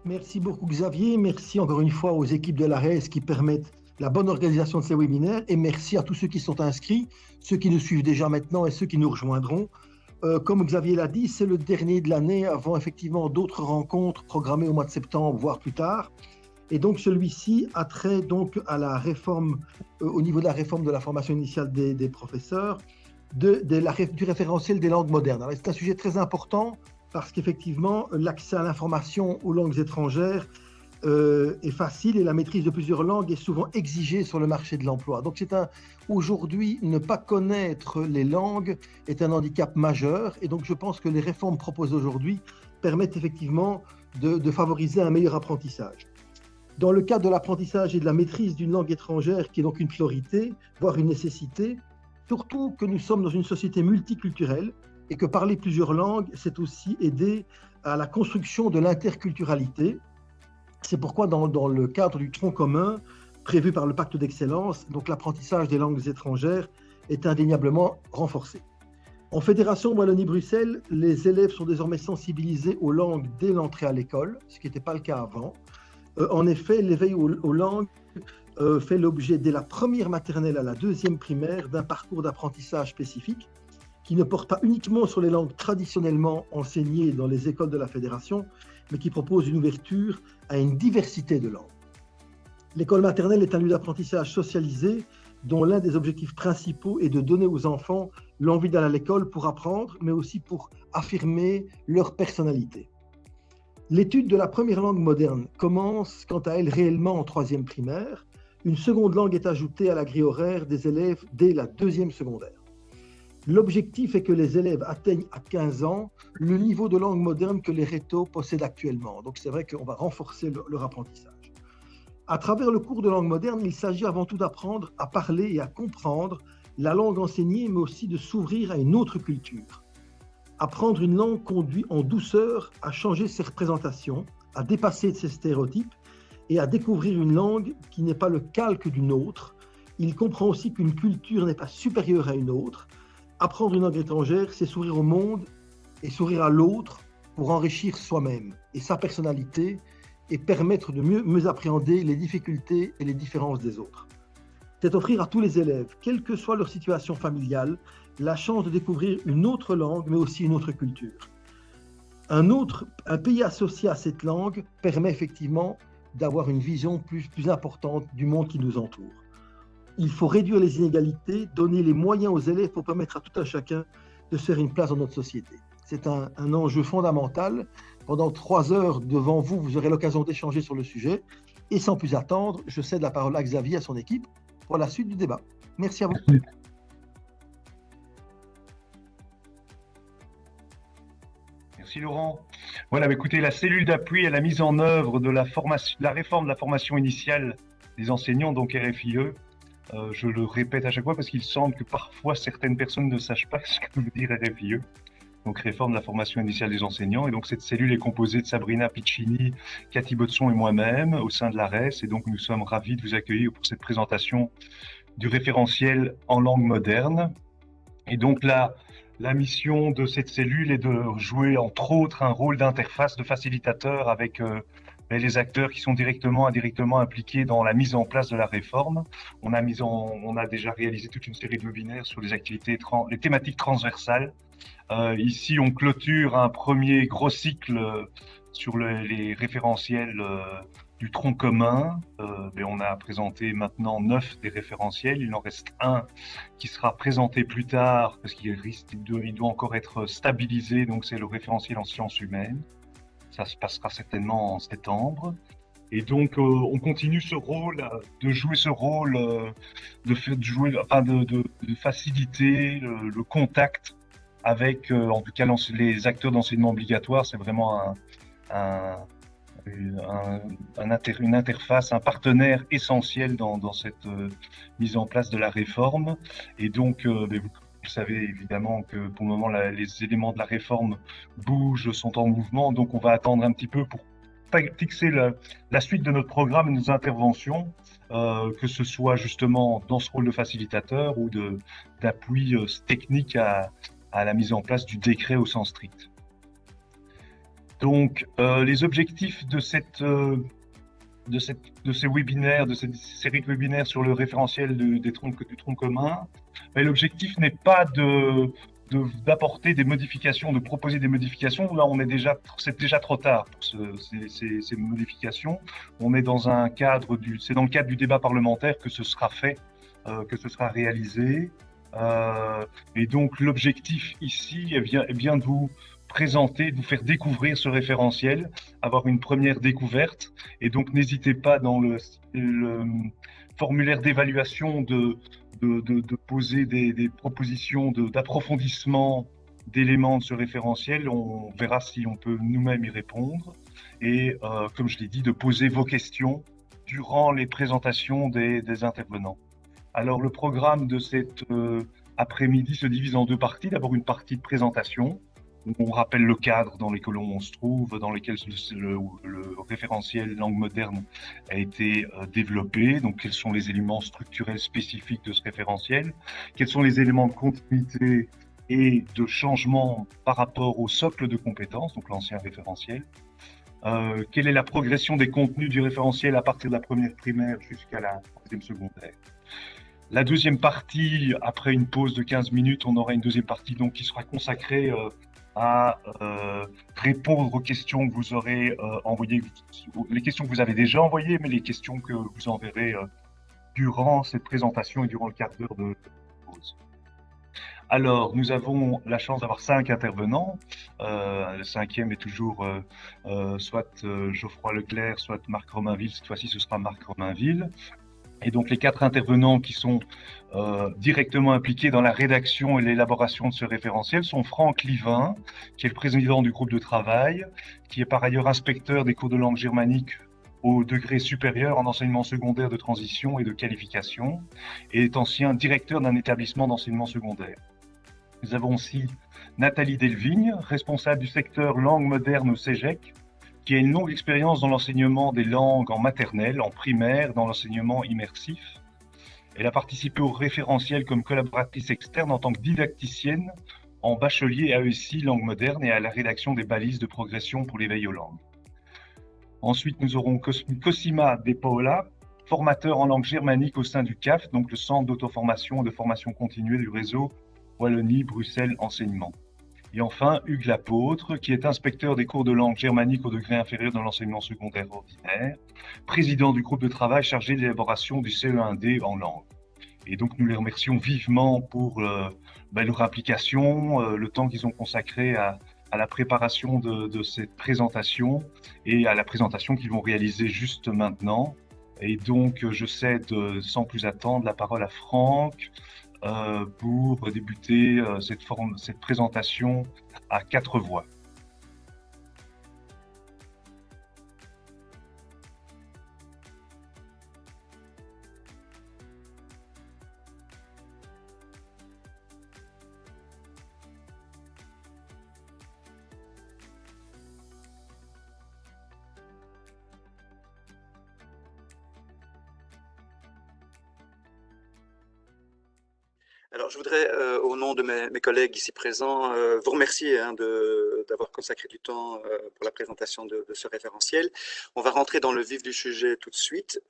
Merci beaucoup Xavier, merci encore une fois aux équipes de l'ARES qui permettent la bonne organisation de ces webinaires et merci à tous ceux qui sont inscrits, ceux qui nous suivent déjà maintenant et ceux qui nous rejoindront. Comme Xavier l'a dit, c'est le dernier de l'année avant effectivement d'autres rencontres programmées au mois de septembre, voire plus tard. Et donc celui-ci a trait donc à la réforme, au niveau de la réforme de la formation initiale des professeurs, du référentiel des langues modernes. Alors, c'est un sujet très important parce qu'effectivement, l'accès à l'information aux langues étrangères est facile et la maîtrise de plusieurs langues est souvent exigée sur le marché de l'emploi. Donc aujourd'hui, ne pas connaître les langues est un handicap majeur et donc je pense que les réformes proposées aujourd'hui permettent effectivement de favoriser un meilleur apprentissage. Dans le cadre de l'apprentissage et de la maîtrise d'une langue étrangère, qui est donc une priorité, voire une nécessité, surtout que nous sommes dans une société multiculturelle et que parler plusieurs langues, c'est aussi aider à la construction de l'interculturalité. C'est pourquoi dans le cadre du tronc commun prévu par le pacte d'excellence, donc l'apprentissage des langues étrangères est indéniablement renforcé. En Fédération Wallonie-Bruxelles, les élèves sont désormais sensibilisés aux langues dès l'entrée à l'école, ce qui n'était pas le cas avant. En effet, l'éveil aux langues fait l'objet dès la première maternelle à la deuxième primaire d'un parcours d'apprentissage spécifique qui ne porte pas uniquement sur les langues traditionnellement enseignées dans les écoles de la Fédération, mais qui propose une ouverture à une diversité de langues. L'école maternelle est un lieu d'apprentissage socialisé dont l'un des objectifs principaux est de donner aux enfants l'envie d'aller à l'école pour apprendre, mais aussi pour affirmer leur personnalité. L'étude de la première langue moderne commence quant à elle réellement en troisième primaire. Une seconde langue est ajoutée à la grille horaire des élèves dès la deuxième secondaire. L'objectif est que les élèves atteignent à 15 ans le niveau de langue moderne que les rétos possèdent actuellement. Donc c'est vrai qu'on va renforcer leur apprentissage. À travers le cours de langue moderne, il s'agit avant tout d'apprendre à parler et à comprendre la langue enseignée, mais aussi de s'ouvrir à une autre culture. Apprendre une langue conduit en douceur à changer ses représentations, à dépasser ses stéréotypes et à découvrir une langue qui n'est pas le calque d'une autre. Il comprend aussi qu'une culture n'est pas supérieure à une autre. Apprendre une langue étrangère, c'est s'ouvrir au monde et s'ouvrir à l'autre pour enrichir soi-même et sa personnalité et permettre de mieux appréhender les difficultés et les différences des autres. C'est offrir à tous les élèves, quelle que soit leur situation familiale, la chance de découvrir une autre langue, mais aussi une autre culture. Un pays associé à cette langue permet effectivement d'avoir une vision plus importante du monde qui nous entoure. Il faut réduire les inégalités, donner les moyens aux élèves pour permettre à tout un chacun de se faire une place dans notre société. C'est un enjeu fondamental. Pendant 3 heures devant vous, vous aurez l'occasion d'échanger sur le sujet. Et sans plus attendre, je cède la parole à Xavier et à son équipe pour la suite du débat. Merci à vous. Merci Laurent. Voilà, écoutez, la cellule d'appui à la mise en œuvre de la réforme de la formation initiale des enseignants, donc RFIE. Je le répète à chaque fois parce qu'il semble que parfois certaines personnes ne sachent pas ce que veut dire RFIE. Donc réforme de la formation initiale des enseignants. Et donc cette cellule est composée de Sabrina Piccini, Cathy Botson et moi-même au sein de l'ARES. Et donc nous sommes ravis de vous accueillir pour cette présentation du référentiel en langue moderne. Et donc la mission de cette cellule est de jouer entre autres un rôle d'interface, de facilitateur avec les acteurs qui sont directement, indirectement impliqués dans la mise en place de la réforme. On a déjà réalisé toute une série de webinaires sur les activités, les thématiques transversales. Ici, on clôture un premier gros cycle sur les référentiels du tronc commun. On a présenté maintenant 9 des référentiels. Il en reste un qui sera présenté plus tard parce qu'il doit encore être stabilisé. Donc, c'est le référentiel en sciences humaines. Ça se passera certainement en septembre. Et donc, on continue de jouer ce rôle, de faciliter le contact avec, en tout cas, les acteurs d'enseignement obligatoire. C'est vraiment une interface, un partenaire essentiel dans cette mise en place de la réforme. Et donc, vous savez évidemment que pour le moment, les éléments de la réforme bougent, sont en mouvement. Donc, on va attendre un petit peu pour fixer la suite de notre programme et nos interventions, que ce soit justement dans ce rôle de facilitateur ou d'appui technique à la mise en place du décret au sens strict. Donc, les objectifs de ces webinaires, de cette série de webinaires sur le référentiel du tronc commun, mais l'objectif n'est pas d'apporter des modifications, de proposer des modifications. Là, c'est déjà trop tard pour ces modifications. On est dans un cadre c'est dans le cadre du débat parlementaire que ce sera fait, que ce sera réalisé. Et donc, l'objectif ici est bien de vous présenter, de vous faire découvrir ce référentiel, avoir une première découverte. Et donc, n'hésitez pas dans le formulaire d'évaluation de poser des propositions d'approfondissement d'éléments de ce référentiel. On verra si on peut nous-mêmes y répondre. Et comme je l'ai dit, de poser vos questions durant les présentations des intervenants. Alors, le programme de cet après-midi se divise en deux parties. D'abord, une partie de présentation, où on rappelle le cadre dans lequel on se trouve, dans lequel le référentiel langue moderne a été développé. Donc, quels sont les éléments structurels spécifiques de ce référentiel? Quels sont les éléments de continuité et de changement par rapport au socle de compétences, donc l'ancien référentiel? Quelle est la progression des contenus du référentiel à partir de la première primaire jusqu'à la troisième secondaire? La deuxième partie, après une pause de 15 minutes, on aura une deuxième partie donc, qui sera consacrée à répondre aux questions que vous aurez envoyées, les questions que vous avez déjà envoyées, mais les questions que vous enverrez durant cette présentation et durant le quart d'heure de pause. Alors, nous avons la chance d'avoir 5 intervenants. Le cinquième est toujours soit Geoffroy Leclerc, soit Marc Romainville. Cette fois-ci, ce sera Marc Romainville. Et donc, les 4 intervenants qui sont directement impliqués dans la rédaction et l'élaboration de ce référentiel sont Franck Livin, qui est le président du groupe de travail, qui est par ailleurs inspecteur des cours de langue germanique au degré supérieur en enseignement secondaire de transition et de qualification, et est ancien directeur d'un établissement d'enseignement secondaire. Nous avons aussi Nathalie Delvigne, responsable du secteur langue moderne au CEGEC, qui a une longue expérience dans l'enseignement des langues en maternelle, en primaire, dans l'enseignement immersif. Elle a participé au référentiel comme collaboratrice externe en tant que didacticienne en bachelier AESI langue moderne et à la rédaction des balises de progression pour l'éveil aux langues. Ensuite, nous aurons Cosima De Paola, formateur en langue germanique au sein du CAF, donc le Centre d'auto-formation et de formation continuée du réseau Wallonie-Bruxelles Enseignement. Et enfin, Hugues Lapôtre, qui est inspecteur des cours de langue germanique au degré inférieur dans l'enseignement secondaire ordinaire, président du groupe de travail chargé de l'élaboration du CE1D en langue. Et donc, nous les remercions vivement pour leur implication, le temps qu'ils ont consacré à la préparation de cette présentation et à la présentation qu'ils vont réaliser juste maintenant. Et donc, je cède sans plus attendre la parole à Franck pour débuter cette présentation à 4 voix. Alors, je voudrais, au nom de mes collègues ici présents, vous remercier d'avoir consacré du temps pour la présentation de ce référentiel. On va rentrer dans le vif du sujet tout de suite.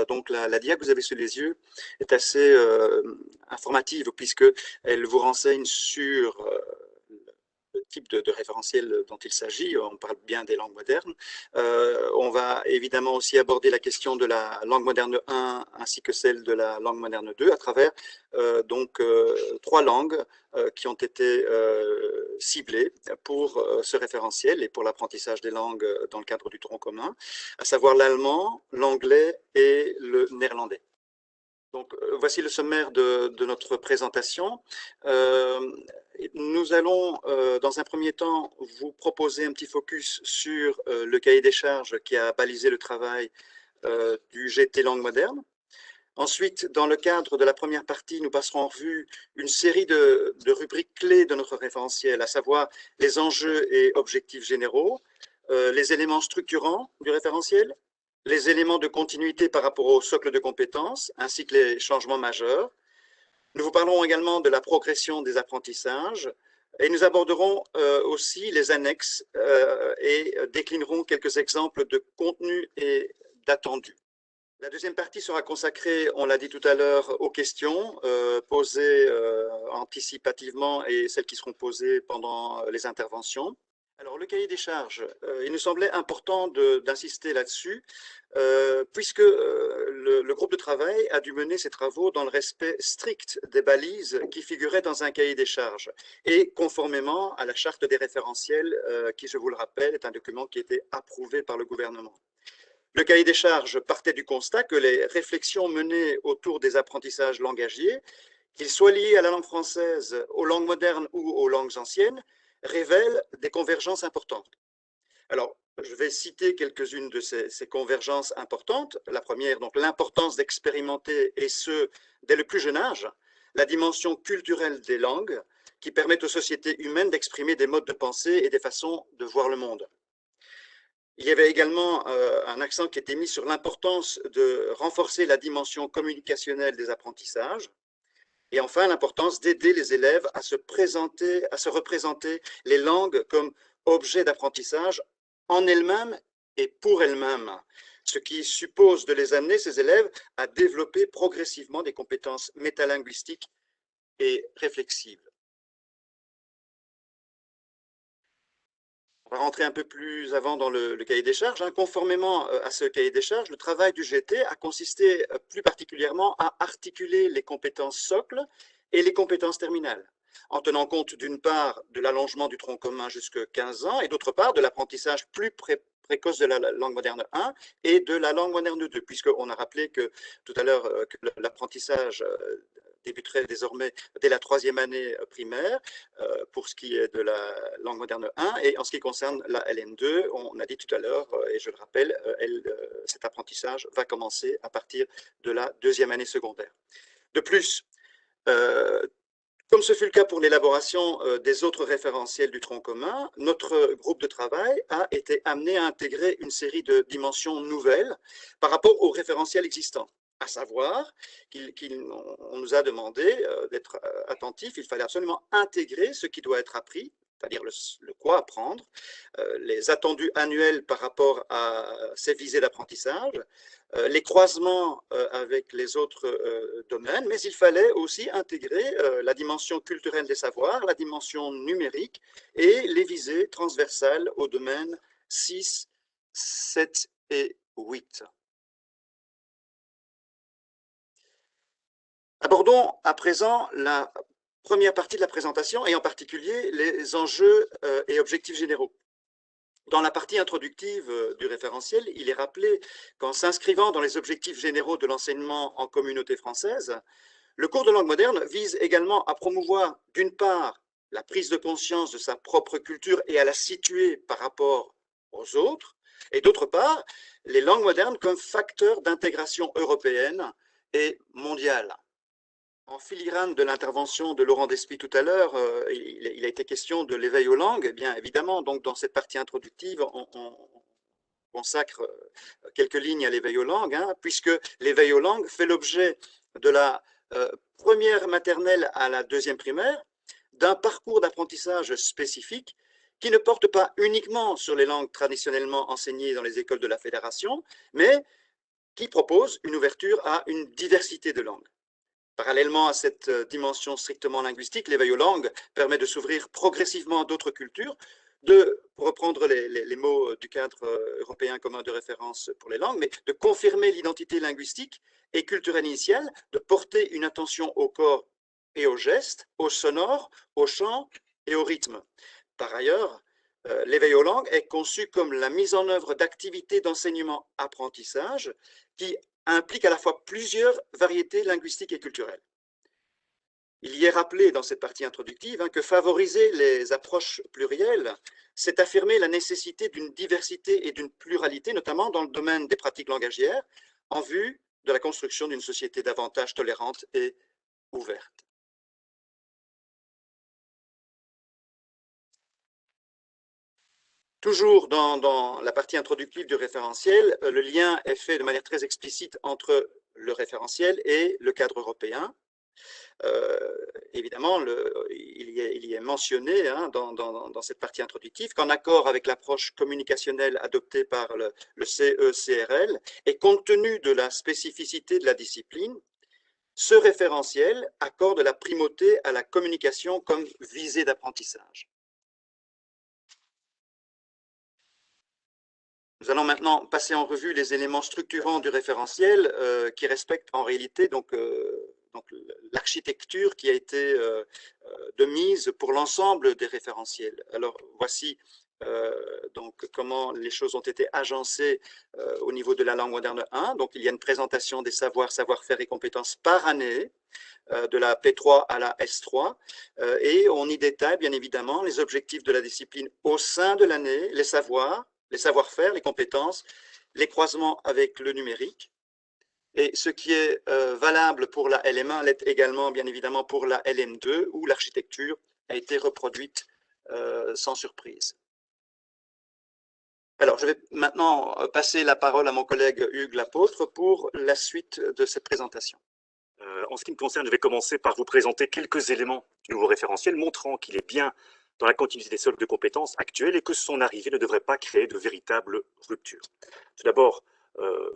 Donc, la dia que vous avez sous les yeux est assez informative puisqu'elle vous renseigne sur le type de référentiel dont il s'agit. On parle bien des langues modernes. On va évidemment aussi aborder la question de la langue moderne 1 ainsi que celle de la langue moderne 2 à travers 3 langues qui ont été ciblées pour ce référentiel et pour l'apprentissage des langues dans le cadre du tronc commun, à savoir l'allemand, l'anglais et le néerlandais. Donc, voici le sommaire de notre présentation. Nous allons, dans un premier temps, vous proposer un petit focus sur le cahier des charges qui a balisé le travail du GT Langue Moderne. Ensuite, dans le cadre de la première partie, nous passerons en revue une série de rubriques clés de notre référentiel, à savoir les enjeux et objectifs généraux, les éléments structurants du référentiel, les éléments de continuité par rapport au socle de compétences, ainsi que les changements majeurs. Nous vous parlerons également de la progression des apprentissages Et nous aborderons aussi les annexes et déclinerons quelques exemples de contenu et d'attendus. La deuxième partie sera consacrée, on l'a dit tout à l'heure, aux questions posées anticipativement et celles qui seront posées pendant les interventions. Alors, le cahier des charges, il nous semblait important d'insister là-dessus, puisque le groupe de travail a dû mener ses travaux dans le respect strict des balises qui figuraient dans un cahier des charges et conformément à la charte des référentiels qui, je vous le rappelle, est un document qui a été approuvé par le gouvernement. Le cahier des charges partait du constat que les réflexions menées autour des apprentissages langagiers, qu'ils soient liés à la langue française, aux langues modernes ou aux langues anciennes, révèlent des convergences importantes. Alors, je vais citer quelques-unes de ces convergences importantes. La première, donc l'importance d'expérimenter, et ce, dès le plus jeune âge, la dimension culturelle des langues qui permettent aux sociétés humaines d'exprimer des modes de pensée et des façons de voir le monde. Il y avait également un accent qui était mis sur l'importance de renforcer la dimension communicationnelle des apprentissages. Et enfin, l'importance d'aider les élèves à se représenter les langues comme objet d'apprentissage en elles-mêmes et pour elles-mêmes, ce qui suppose de les amener, ces élèves, à développer progressivement des compétences métalinguistiques et réflexives. On va rentrer un peu plus avant dans le cahier des charges. Conformément à ce cahier des charges, le travail du GT a consisté plus particulièrement à articuler les compétences socles et les compétences terminales, en tenant compte d'une part de l'allongement du tronc commun jusqu'à 15 ans et d'autre part de l'apprentissage plus précoce de la langue moderne 1 et de la langue moderne 2, puisqu'on a rappelé que tout à l'heure que l'apprentissage débuterait désormais dès la 3e année primaire pour ce qui est de la langue moderne 1. Et en ce qui concerne la LN2, on a dit tout à l'heure, et je le rappelle, cet apprentissage va commencer à partir de la 2e année secondaire. De plus, comme ce fut le cas pour l'élaboration des autres référentiels du tronc commun, notre groupe de travail a été amené à intégrer une série de dimensions nouvelles par rapport aux référentiels existants. À savoir qu'on nous a demandé d'être attentifs, il fallait absolument intégrer ce qui doit être appris, c'est-à-dire le quoi apprendre, les attendus annuels par rapport à ces visées d'apprentissage, les croisements avec les autres domaines, mais il fallait aussi intégrer la dimension culturelle des savoirs, la dimension numérique et les visées transversales aux domaines 6, 7 et 8. Abordons à présent la première partie de la présentation et en particulier les enjeux et objectifs généraux. Dans la partie introductive du référentiel, il est rappelé qu'en s'inscrivant dans les objectifs généraux de l'enseignement en communauté française, le cours de langue moderne vise également à promouvoir d'une part la prise de conscience de sa propre culture et à la situer par rapport aux autres, et d'autre part les langues modernes comme facteurs d'intégration européenne et mondiale. En filigrane de l'intervention de Laurent Despy tout à l'heure, il a été question de l'éveil aux langues. Bien évidemment, donc dans cette partie introductive, on consacre quelques lignes à l'éveil aux langues, puisque l'éveil aux langues fait l'objet de la première maternelle à la 2e primaire, d'un parcours d'apprentissage spécifique qui ne porte pas uniquement sur les langues traditionnellement enseignées dans les écoles de la Fédération, mais qui propose une ouverture à une diversité de langues. Parallèlement à cette dimension strictement linguistique, l'éveil aux langues permet de s'ouvrir progressivement à d'autres cultures, de reprendre les mots du cadre européen commun de référence pour les langues, mais de confirmer l'identité linguistique et culturelle initiale, de porter une attention au corps et aux gestes, au sonore, au chant et au rythme. Par ailleurs, l'éveil aux langues est conçu comme la mise en œuvre d'activités d'enseignement-apprentissage qui implique à la fois plusieurs variétés linguistiques et culturelles. Il y est rappelé dans cette partie introductive que favoriser les approches plurielles, c'est affirmer la nécessité d'une diversité et d'une pluralité, notamment dans le domaine des pratiques langagières, en vue de la construction d'une société davantage tolérante et ouverte. Toujours dans la partie introductive du référentiel, le lien est fait de manière très explicite entre le référentiel et le cadre européen. évidemment, il y est mentionné hein, dans cette partie introductive qu'en accord avec l'approche communicationnelle adoptée par le CECRL et compte tenu de la spécificité de la discipline, ce référentiel accorde la primauté à la communication comme visée d'apprentissage. Nous allons maintenant passer en revue les éléments structurants du référentiel qui respectent en réalité donc l'architecture qui a été de mise pour l'ensemble des référentiels. Alors voici donc comment les choses ont été agencées au niveau de la langue moderne 1. Donc il y a une présentation des savoirs, savoir-faire et compétences par année, de la P3 à la S3, et on y détaille bien évidemment les objectifs de la discipline au sein de l'année, les savoirs, les savoir-faire, les compétences, les croisements avec le numérique. Et ce qui est valable pour la LM1 l'est également, bien évidemment, pour la LM2, où l'architecture a été reproduite sans surprise. Alors, je vais maintenant passer la parole à mon collègue Hugues Lapôtre pour la suite de cette présentation. En ce qui me concerne, je vais commencer par vous présenter quelques éléments du nouveau référentiel, montrant qu'il est bien dans la continuité des socles de compétences actuels et que son arrivée ne devrait pas créer de véritables ruptures. Tout d'abord,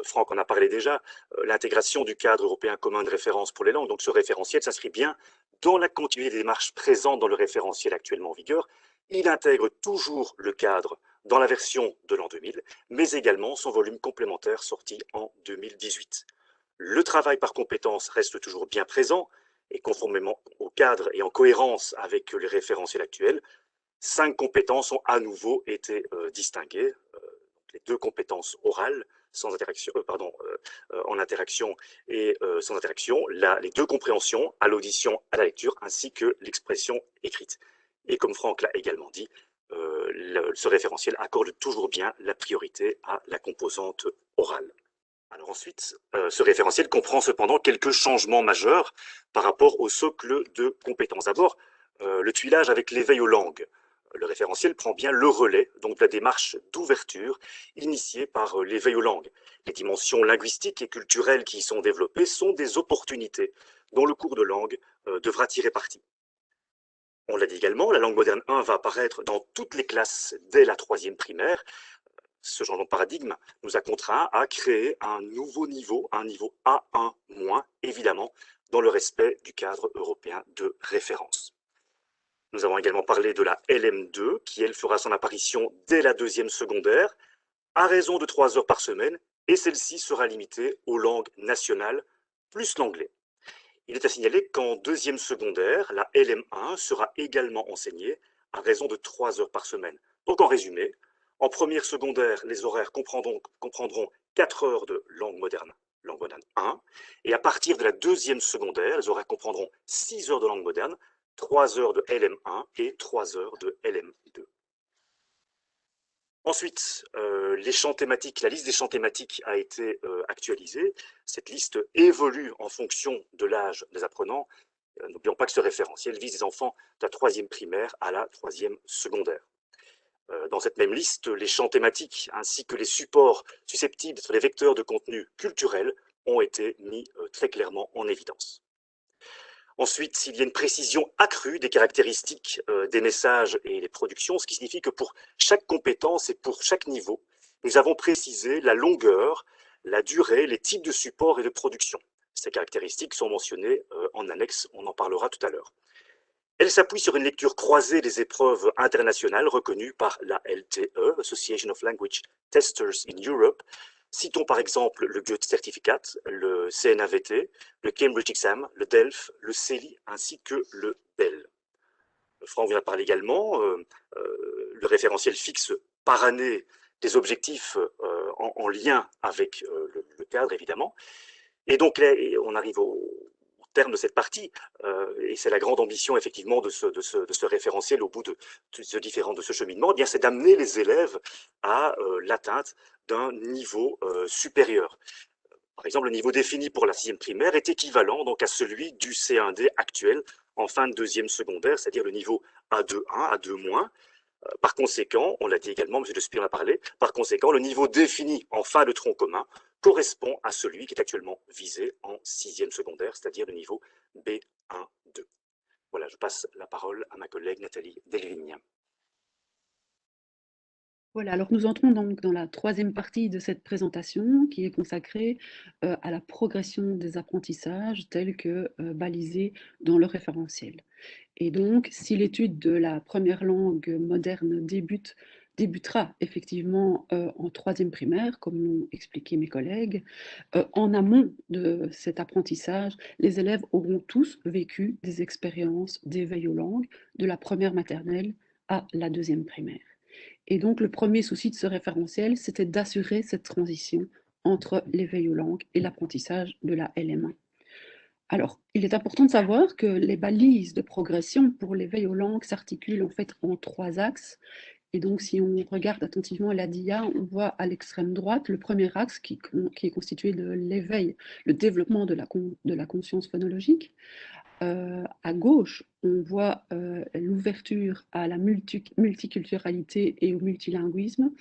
Franck en a parlé déjà, l'intégration du cadre européen commun de référence pour les langues. Donc ce référentiel s'inscrit bien dans la continuité des démarches présentes dans le référentiel actuellement en vigueur. Il intègre toujours le cadre dans la version de l'an 2000, mais également son volume complémentaire sorti en 2018. Le travail par compétences reste toujours bien présent, et conformément au cadre et en cohérence avec les référentiels actuels, 5 compétences ont à nouveau été distinguées. Les 2 compétences orales, sans interaction, en interaction et sans interaction, les 2 compréhensions, à l'audition, à la lecture, ainsi que l'expression écrite. Et comme Franck l'a également dit, ce référentiel accorde toujours bien la priorité à la composante orale. Alors ensuite, ce référentiel comprend cependant quelques changements majeurs par rapport au socle de compétences. D'abord, le tuilage avec l'éveil aux langues. Le référentiel prend bien le relais donc de la démarche d'ouverture initiée par l'éveil aux langues. Les dimensions linguistiques et culturelles qui y sont développées sont des opportunités dont le cours de langue devra tirer parti. On l'a dit également, la langue moderne 1 va apparaître dans toutes les classes dès la 3e primaire. Ce changement de paradigme nous a contraints à créer un nouveau niveau, un niveau A1-, évidemment, dans le respect du cadre européen de référence. Nous avons également parlé de la LM2, qui, elle, fera son apparition dès la 2e secondaire, à raison de 3 heures par semaine, et celle-ci sera limitée aux langues nationales, plus l'anglais. Il est à signaler qu'en 2e secondaire, la LM1 sera également enseignée à raison de 3 heures par semaine. Donc en résumé, en 1re secondaire, les horaires comprendront 4 heures de langue moderne 1, et à partir de la 2e secondaire, les horaires comprendront 6 heures de langue moderne, 3 heures de LM1 et 3 heures de LM2. Ensuite, les champs thématiques, la liste des champs thématiques a été actualisée. Cette liste évolue en fonction de l'âge des apprenants. N'oublions pas que ce référentiel vise les enfants de la 3e primaire à la 3e secondaire. Dans cette même liste, les champs thématiques ainsi que les supports susceptibles d'être les vecteurs de contenu culturel ont été mis très clairement en évidence. Ensuite, il y a une précision accrue des caractéristiques des messages et des productions, ce qui signifie que pour chaque compétence et pour chaque niveau, nous avons précisé la longueur, la durée, les types de supports et de production. Ces caractéristiques sont mentionnées en annexe, on en parlera tout à l'heure. Elle s'appuie sur une lecture croisée des épreuves internationales reconnues par la LTE, Association of Language Testers in Europe. Citons par exemple le Goethe Certificate, le CNAVT, le Cambridge Exam, le DELF, le CELI ainsi que le BEL. Franck vient de parler également, le référentiel fixe par année des objectifs en lien avec le cadre évidemment. Et donc là, on arrive au terme de cette partie, et c'est la grande ambition effectivement de ce référentiel au bout de ce cheminement, eh bien c'est d'amener les élèves à l'atteinte d'un niveau supérieur. Par exemple, le niveau défini pour la 6e primaire est équivalent donc à celui du C1D actuel en fin de 2e secondaire, c'est-à-dire le niveau A2-1, A2-. Par conséquent, on l'a dit également, M. de Spier en a parlé, par conséquent, le niveau défini en fin de tronc commun correspond à celui qui est actuellement visé en 6e secondaire, c'est-à-dire le niveau B1. 1, 2. Voilà, je passe la parole à ma collègue Nathalie Delvigne. Voilà, alors nous entrons donc dans la troisième partie de cette présentation qui est consacrée à la progression des apprentissages tels que balisés dans le référentiel. Et donc, si l'étude de la première langue moderne débutera effectivement en troisième primaire, comme l'ont expliqué mes collègues, en amont de cet apprentissage, les élèves auront tous vécu des expériences d'éveil aux langues de la première maternelle à la deuxième primaire. Et donc, le premier souci de ce référentiel, c'était d'assurer cette transition entre l'éveil aux langues et l'apprentissage de la LM1. Alors, il est important de savoir que les balises de progression pour l'éveil aux langues s'articulent en fait en 3 axes. Et donc, si on regarde attentivement la DIA, on voit à l'extrême droite le premier axe qui est constitué de l'éveil, le développement de la conscience phonologique. À gauche, on voit l'ouverture à la multiculturalité et au multilinguisme.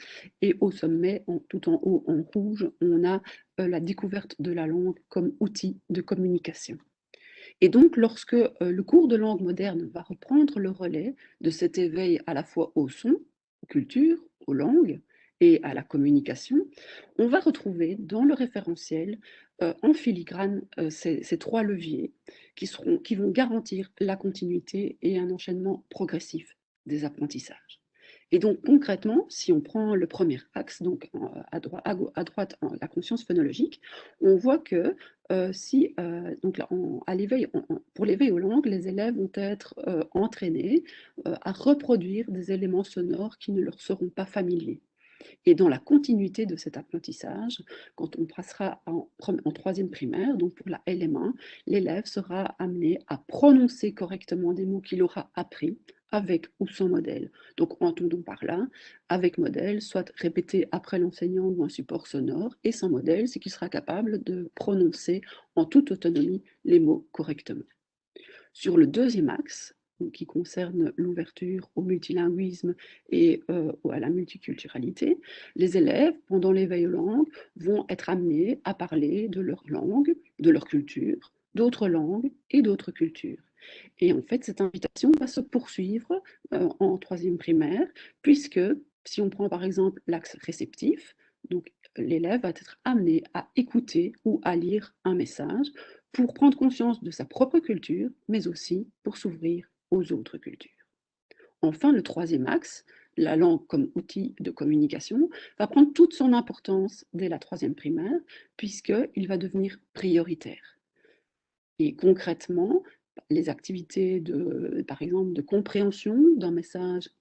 Et au sommet, tout en haut en rouge, on a la découverte de la langue comme outil de communication. Et donc, lorsque le cours de langue moderne va reprendre le relais de cet éveil à la fois au son, aux cultures, aux langues et à la communication, on va retrouver dans le référentiel en filigrane ces 3 leviers qui vont garantir la continuité et un enchaînement progressif des apprentissages. Et donc concrètement, si on prend le premier axe, donc à droite la conscience phonologique, on voit que donc là, pour l'éveil aux langues, les élèves vont être entraînés à reproduire des éléments sonores qui ne leur seront pas familiers. Et dans la continuité de cet apprentissage, quand on passera en troisième primaire, donc pour la LM1, l'élève sera amené à prononcer correctement des mots qu'il aura appris avec ou sans modèle. Donc entendons par là, avec modèle, soit répété après l'enseignant ou un support sonore, et sans modèle, c'est qu'il sera capable de prononcer en toute autonomie les mots correctement. Sur le deuxième axe, qui concerne l'ouverture au multilinguisme et à la multiculturalité, les élèves, pendant l'éveil aux langues, vont être amenés à parler de leur langue, de leur culture, d'autres langues et d'autres cultures. Et en fait, cette invitation va se poursuivre en troisième primaire, puisque si on prend par exemple l'axe réceptif, donc l'élève va être amené à écouter ou à lire un message pour prendre conscience de sa propre culture, mais aussi pour s'ouvrir aux autres cultures. Enfin, le troisième axe, la langue comme outil de communication, va prendre toute son importance dès la troisième primaire, puisqu'il va devenir prioritaire. Et concrètement, les activités par exemple, de compréhension d'un message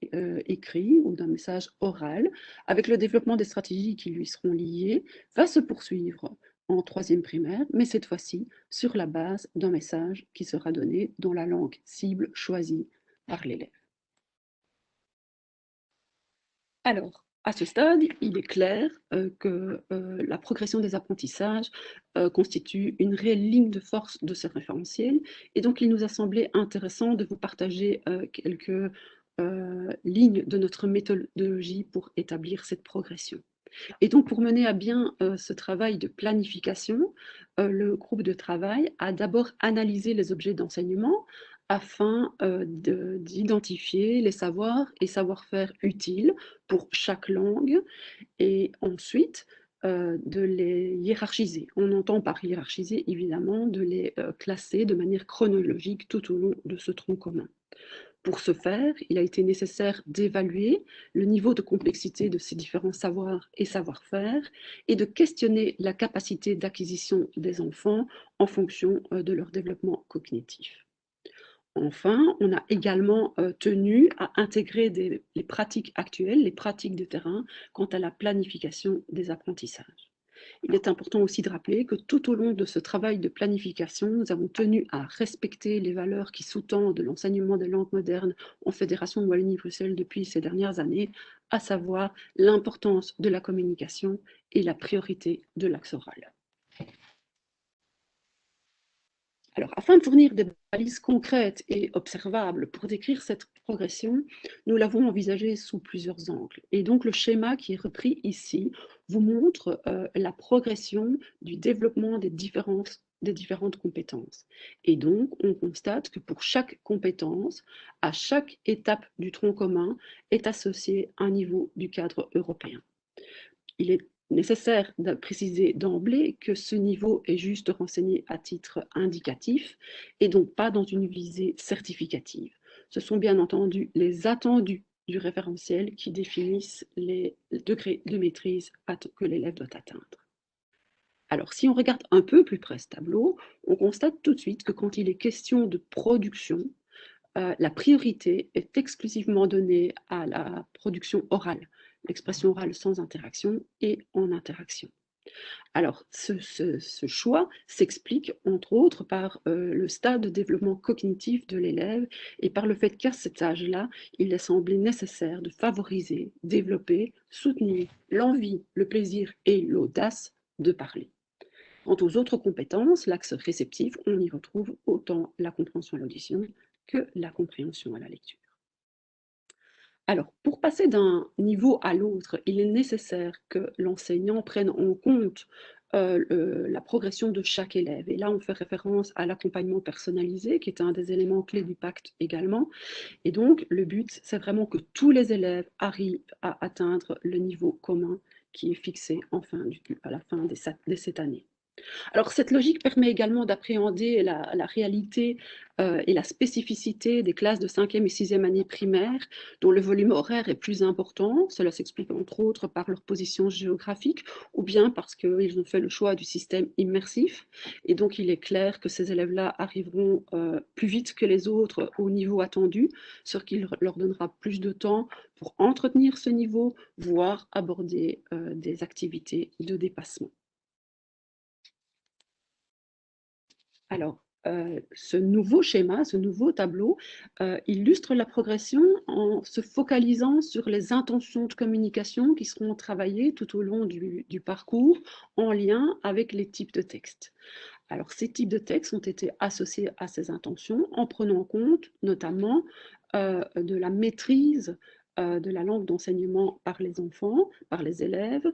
écrit ou d'un message oral, avec le développement des stratégies qui lui seront liées, va se poursuivre en troisième primaire, mais cette fois-ci sur la base d'un message qui sera donné dans la langue cible choisie par l'élève. Alors, à ce stade, il est clair que la progression des apprentissages constitue une réelle ligne de force de ce référentiel, et donc il nous a semblé intéressant de vous partager quelques lignes de notre méthodologie pour établir cette progression. Et donc, pour mener à bien ce travail de planification, le groupe de travail a d'abord analysé les objets d'enseignement afin d'identifier les savoirs et savoir-faire utiles pour chaque langue et ensuite de les hiérarchiser. On entend par hiérarchiser, évidemment, de les classer de manière chronologique tout au long de ce tronc commun. Pour ce faire, il a été nécessaire d'évaluer le niveau de complexité de ces différents savoirs et savoir-faire et de questionner la capacité d'acquisition des enfants en fonction de leur développement cognitif. Enfin, on a également tenu à intégrer les pratiques actuelles, les pratiques de terrain, quant à la planification des apprentissages. Il est important aussi de rappeler que tout au long de ce travail de planification, nous avons tenu à respecter les valeurs qui sous-tendent l'enseignement des langues modernes en Fédération Wallonie-Bruxelles depuis ces dernières années, à savoir l'importance de la communication et la priorité de l'axe oral. Alors, afin de fournir des balises concrètes et observables pour décrire cette progression, nous l'avons envisagée sous plusieurs angles. Et donc, le schéma qui est repris ici vous montre la progression du développement des différentes des différentes compétences. Et donc, on constate que pour chaque compétence, à chaque étape du tronc commun, est associé un niveau du cadre européen. Il est nécessaire de préciser d'emblée que ce niveau est juste renseigné à titre indicatif et donc pas dans une visée certificative. Ce sont bien entendu les attendus du référentiel qui définissent les degrés de maîtrise que l'élève doit atteindre. Alors, si on regarde un peu plus près ce tableau, on constate tout de suite que quand il est question de production, la priorité est exclusivement donnée à la production orale, l'expression orale sans interaction et en interaction. Alors, ce choix s'explique entre autres par le stade de développement cognitif de l'élève et par le fait qu'à cet âge-là, il est semblé nécessaire de favoriser, développer, soutenir l'envie, le plaisir et l'audace de parler. Quant aux autres compétences, l'axe réceptif, on y retrouve autant la compréhension à l'audition que la compréhension à la lecture. Alors, pour passer d'un niveau à l'autre, il est nécessaire que l'enseignant prenne en compte la progression de chaque élève. Et là, on fait référence à l'accompagnement personnalisé, qui est un des éléments clés du pacte également. Et donc, le but, c'est vraiment que tous les élèves arrivent à atteindre le niveau commun qui est fixé à la fin de cette année. Alors, cette logique permet également d'appréhender la réalité et la spécificité des classes de 5e et 6e année primaire, dont le volume horaire est plus important. Cela s'explique entre autres par leur position géographique ou bien parce qu'ils ont fait le choix du système immersif. Et donc, il est clair que ces élèves-là arriveront plus vite que les autres au niveau attendu, ce qui leur donnera plus de temps pour entretenir ce niveau, voire aborder des activités de dépassement. Alors, ce nouveau schéma, ce nouveau tableau illustre la progression en se focalisant sur les intentions de communication qui seront travaillées tout au long du parcours en lien avec les types de textes. Alors, ces types de textes ont été associés à ces intentions en prenant compte notamment de la maîtrise de la langue d'enseignement par les enfants, par les élèves,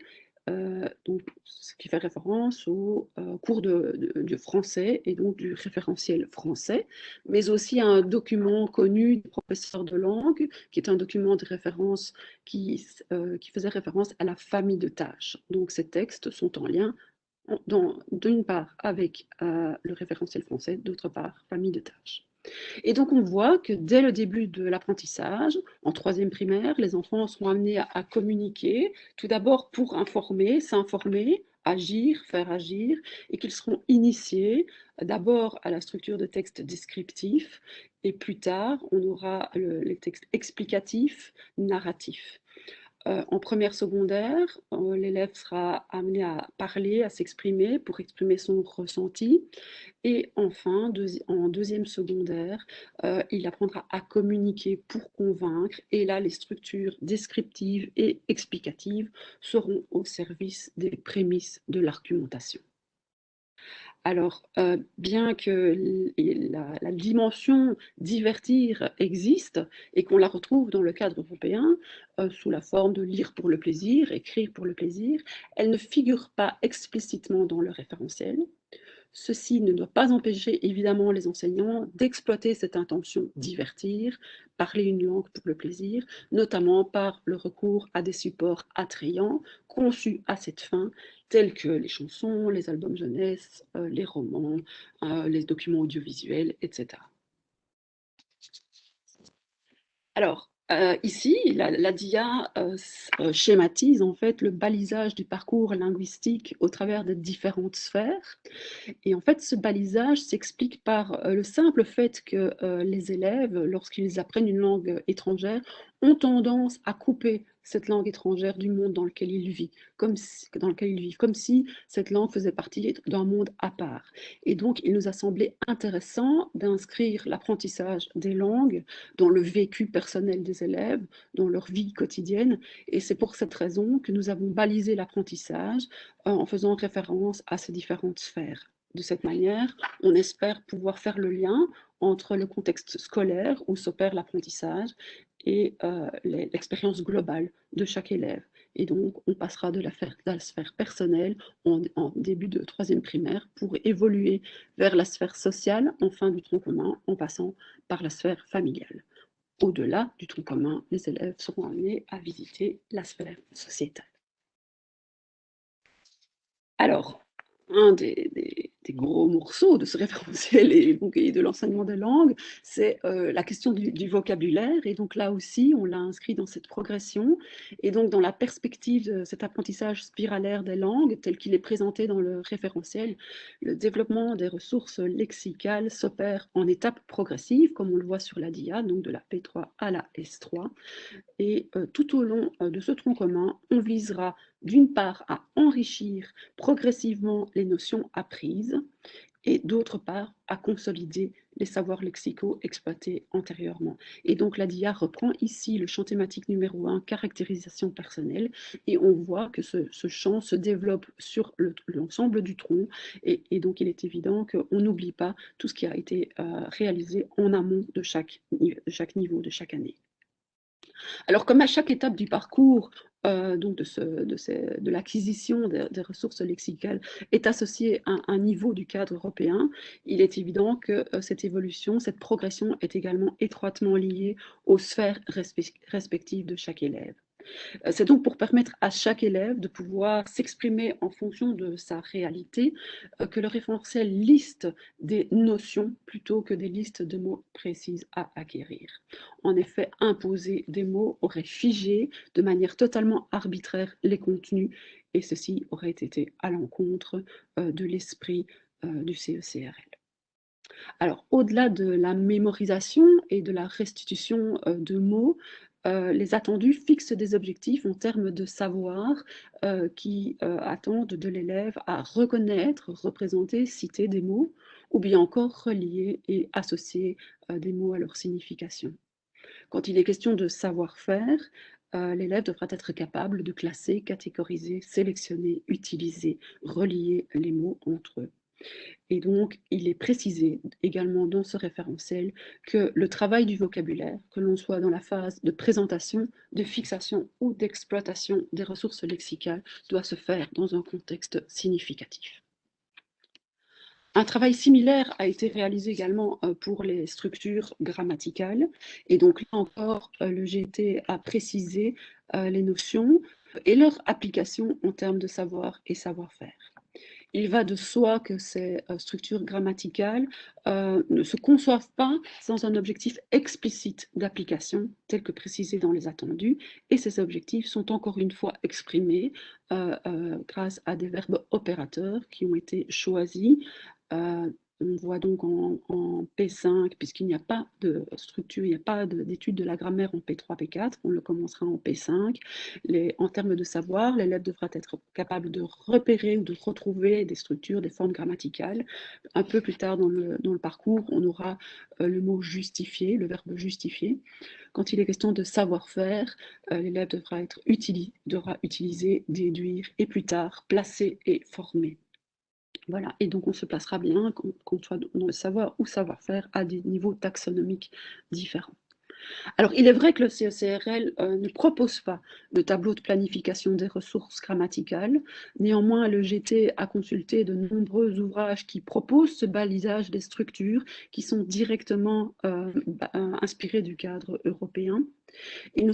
donc, ce qui fait référence au cours du français et donc du référentiel français, mais aussi à un document connu des professeurs de langue, qui est un document de référence qui faisait référence à la famille de tâches. Donc, ces textes sont en lien d'une part avec le référentiel français, d'autre part, famille de tâches. Et donc, on voit que dès le début de l'apprentissage, en 3e primaire, les enfants seront amenés à communiquer, tout d'abord pour informer, s'informer, agir, faire agir, et qu'ils seront initiés d'abord à la structure de texte descriptif, et plus tard, on aura les textes explicatifs, narratifs. En première secondaire, l'élève sera amené à parler, à s'exprimer pour exprimer son ressenti. Et enfin, en 2e secondaire, il apprendra à communiquer pour convaincre. Et là, les structures descriptives et explicatives seront au service des prémices de l'argumentation. Alors, bien que la dimension divertir existe et qu'on la retrouve dans le cadre européen, sous la forme de lire pour le plaisir, écrire pour le plaisir, elle ne figure pas explicitement dans le référentiel. Ceci ne doit pas empêcher évidemment les enseignants d'exploiter cette intention divertir, parler une langue pour le plaisir, notamment par le recours à des supports attrayants conçus à cette fin, tels que les chansons, les albums jeunesse, les romans, les documents audiovisuels, etc. Alors, ici, la dia schématise en fait le balisage du parcours linguistique au travers des différentes sphères. Et en fait, ce balisage s'explique par le simple fait que les élèves, lorsqu'ils apprennent une langue étrangère, ont tendance à couper cette langue étrangère du monde dans lequel ils vivent, comme si cette langue faisait partie d'un monde à part. Et donc, il nous a semblé intéressant d'inscrire l'apprentissage des langues dans le vécu personnel des élèves, dans leur vie quotidienne. Et c'est pour cette raison que nous avons balisé l'apprentissage en faisant référence à ces différentes sphères. De cette manière, on espère pouvoir faire le lien entre le contexte scolaire où s'opère l'apprentissage et l'expérience globale de chaque élève. Et donc, on passera de la sphère personnelle en début de troisième primaire pour évoluer vers la sphère sociale en fin du tronc commun, en passant par la sphère familiale. Au-delà du tronc commun, les élèves seront amenés à visiter la sphère sociétale. Alors, un des gros morceaux de ce référentiel et de l'enseignement des langues, c'est la question du vocabulaire. Et donc là aussi, on l'a inscrit dans cette progression. Et donc, dans la perspective de cet apprentissage spiralaire des langues, tel qu'il est présenté dans le référentiel, le développement des ressources lexicales s'opère en étapes progressives, comme on le voit sur la dia, donc de la P3 à la S3. Et tout au long de ce tronc commun, on visera d'une part à enrichir progressivement les notions apprises et d'autre part à consolider les savoirs lexicaux exploités antérieurement. Et donc la DIA reprend ici le champ thématique numéro 1, caractérisation personnelle, et on voit que ce champ se développe sur l'ensemble du tronc, et donc il est évident qu'on n'oublie pas tout ce qui a été réalisé en amont de chaque niveau, de chaque année. Alors, comme à chaque étape du parcours donc de l'acquisition des ressources lexicales est associée à un niveau du cadre européen, il est évident que cette évolution, cette progression est également étroitement liée aux sphères respectives de chaque élève. C'est donc pour permettre à chaque élève de pouvoir s'exprimer en fonction de sa réalité que le référentiel liste des notions plutôt que des listes de mots précises à acquérir. En effet, imposer des mots aurait figé de manière totalement arbitraire les contenus et ceci aurait été à l'encontre de l'esprit du CECRL. Alors, au-delà de la mémorisation et de la restitution de mots, les attendus fixent des objectifs en termes de savoir qui attendent de l'élève à reconnaître, représenter, citer des mots, ou bien encore relier et associer des mots à leur signification. Quand il est question de savoir-faire, l'élève devra être capable de classer, catégoriser, sélectionner, utiliser, relier les mots entre eux. Et donc, il est précisé également dans ce référentiel que le travail du vocabulaire, que l'on soit dans la phase de présentation, de fixation ou d'exploitation des ressources lexicales, doit se faire dans un contexte significatif. Un travail similaire a été réalisé également pour les structures grammaticales. Et donc là encore, le GT a précisé les notions et leur application en termes de savoir et savoir-faire. Il va de soi que ces structures grammaticales ne se conçoivent pas sans un objectif explicite d'application, tel que précisé dans les attendus, et ces objectifs sont encore une fois exprimés grâce à des verbes opérateurs qui ont été choisis. On voit donc en P5, puisqu'il n'y a pas de structure, il n'y a pas d'étude de la grammaire en P3, P4, on le commencera en P5. En termes de savoir, l'élève devra être capable de repérer ou de retrouver des structures, des formes grammaticales. Un peu plus tard dans le parcours, on aura le mot justifier, le verbe justifier. Quand il est question de savoir-faire, l'élève devra utiliser, déduire et plus tard placer et former. Voilà, et donc on se placera bien, qu'on soit dans le savoir ou savoir-faire, à des niveaux taxonomiques différents. Alors, il est vrai que le CECRL ne propose pas de tableau de planification des ressources grammaticales. Néanmoins, le GT a consulté de nombreux ouvrages qui proposent ce balisage des structures qui sont directement inspirés du cadre européen. Il ne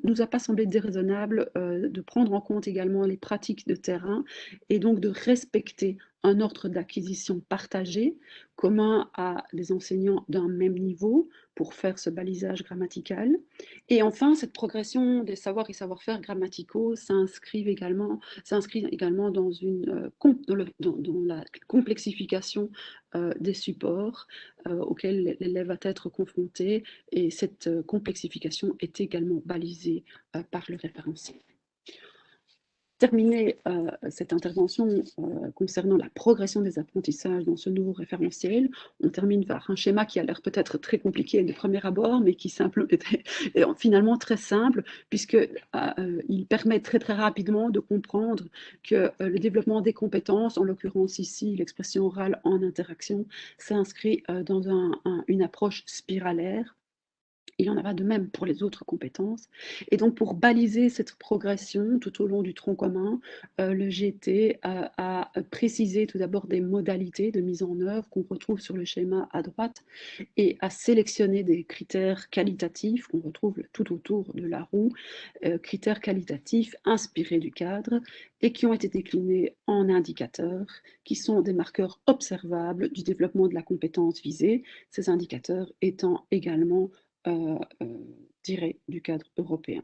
nous a pas semblé déraisonnable de prendre en compte également les pratiques de terrain et donc de respecter un ordre d'acquisition partagé, commun à des enseignants d'un même niveau pour faire ce balisage grammatical. Et enfin, cette progression des savoirs et savoir-faire grammaticaux s'inscrit également dans la complexification des supports auxquels l'élève va être confronté, et cette complexification est également balisée par le référentiel. Terminer cette intervention concernant la progression des apprentissages dans ce nouveau référentiel, on termine par un schéma qui a l'air peut-être très compliqué de premier abord, mais qui est finalement très simple, puisqu'il permet très très rapidement de comprendre que le développement des compétences, en l'occurrence ici l'expression orale en interaction, s'inscrit dans une approche spiralaire. Il y en va de même pour les autres compétences. Et donc, pour baliser cette progression tout au long du tronc commun, le GT a précisé tout d'abord des modalités de mise en œuvre qu'on retrouve sur le schéma à droite et a sélectionné des critères qualitatifs qu'on retrouve tout autour de la roue, critères qualitatifs inspirés du cadre et qui ont été déclinés en indicateurs qui sont des marqueurs observables du développement de la compétence visée, ces indicateurs étant également tirés du cadre européen.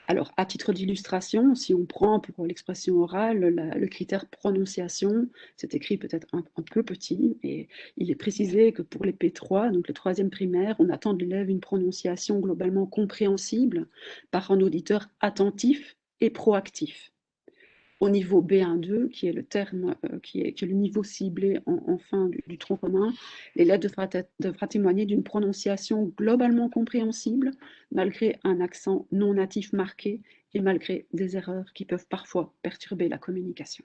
Alors, à titre d'illustration, si on prend pour l'expression orale le critère prononciation, c'est écrit peut-être un peu petit, et il est précisé que pour les P3, donc le troisième primaire, on attend de l'élève une prononciation globalement compréhensible par un auditeur attentif et proactif. Au niveau B1-2, qui est le terme, qui est le niveau ciblé en fin du tronc commun, l'élève devra témoigner d'une prononciation globalement compréhensible, malgré un accent non natif marqué et malgré des erreurs qui peuvent parfois perturber la communication.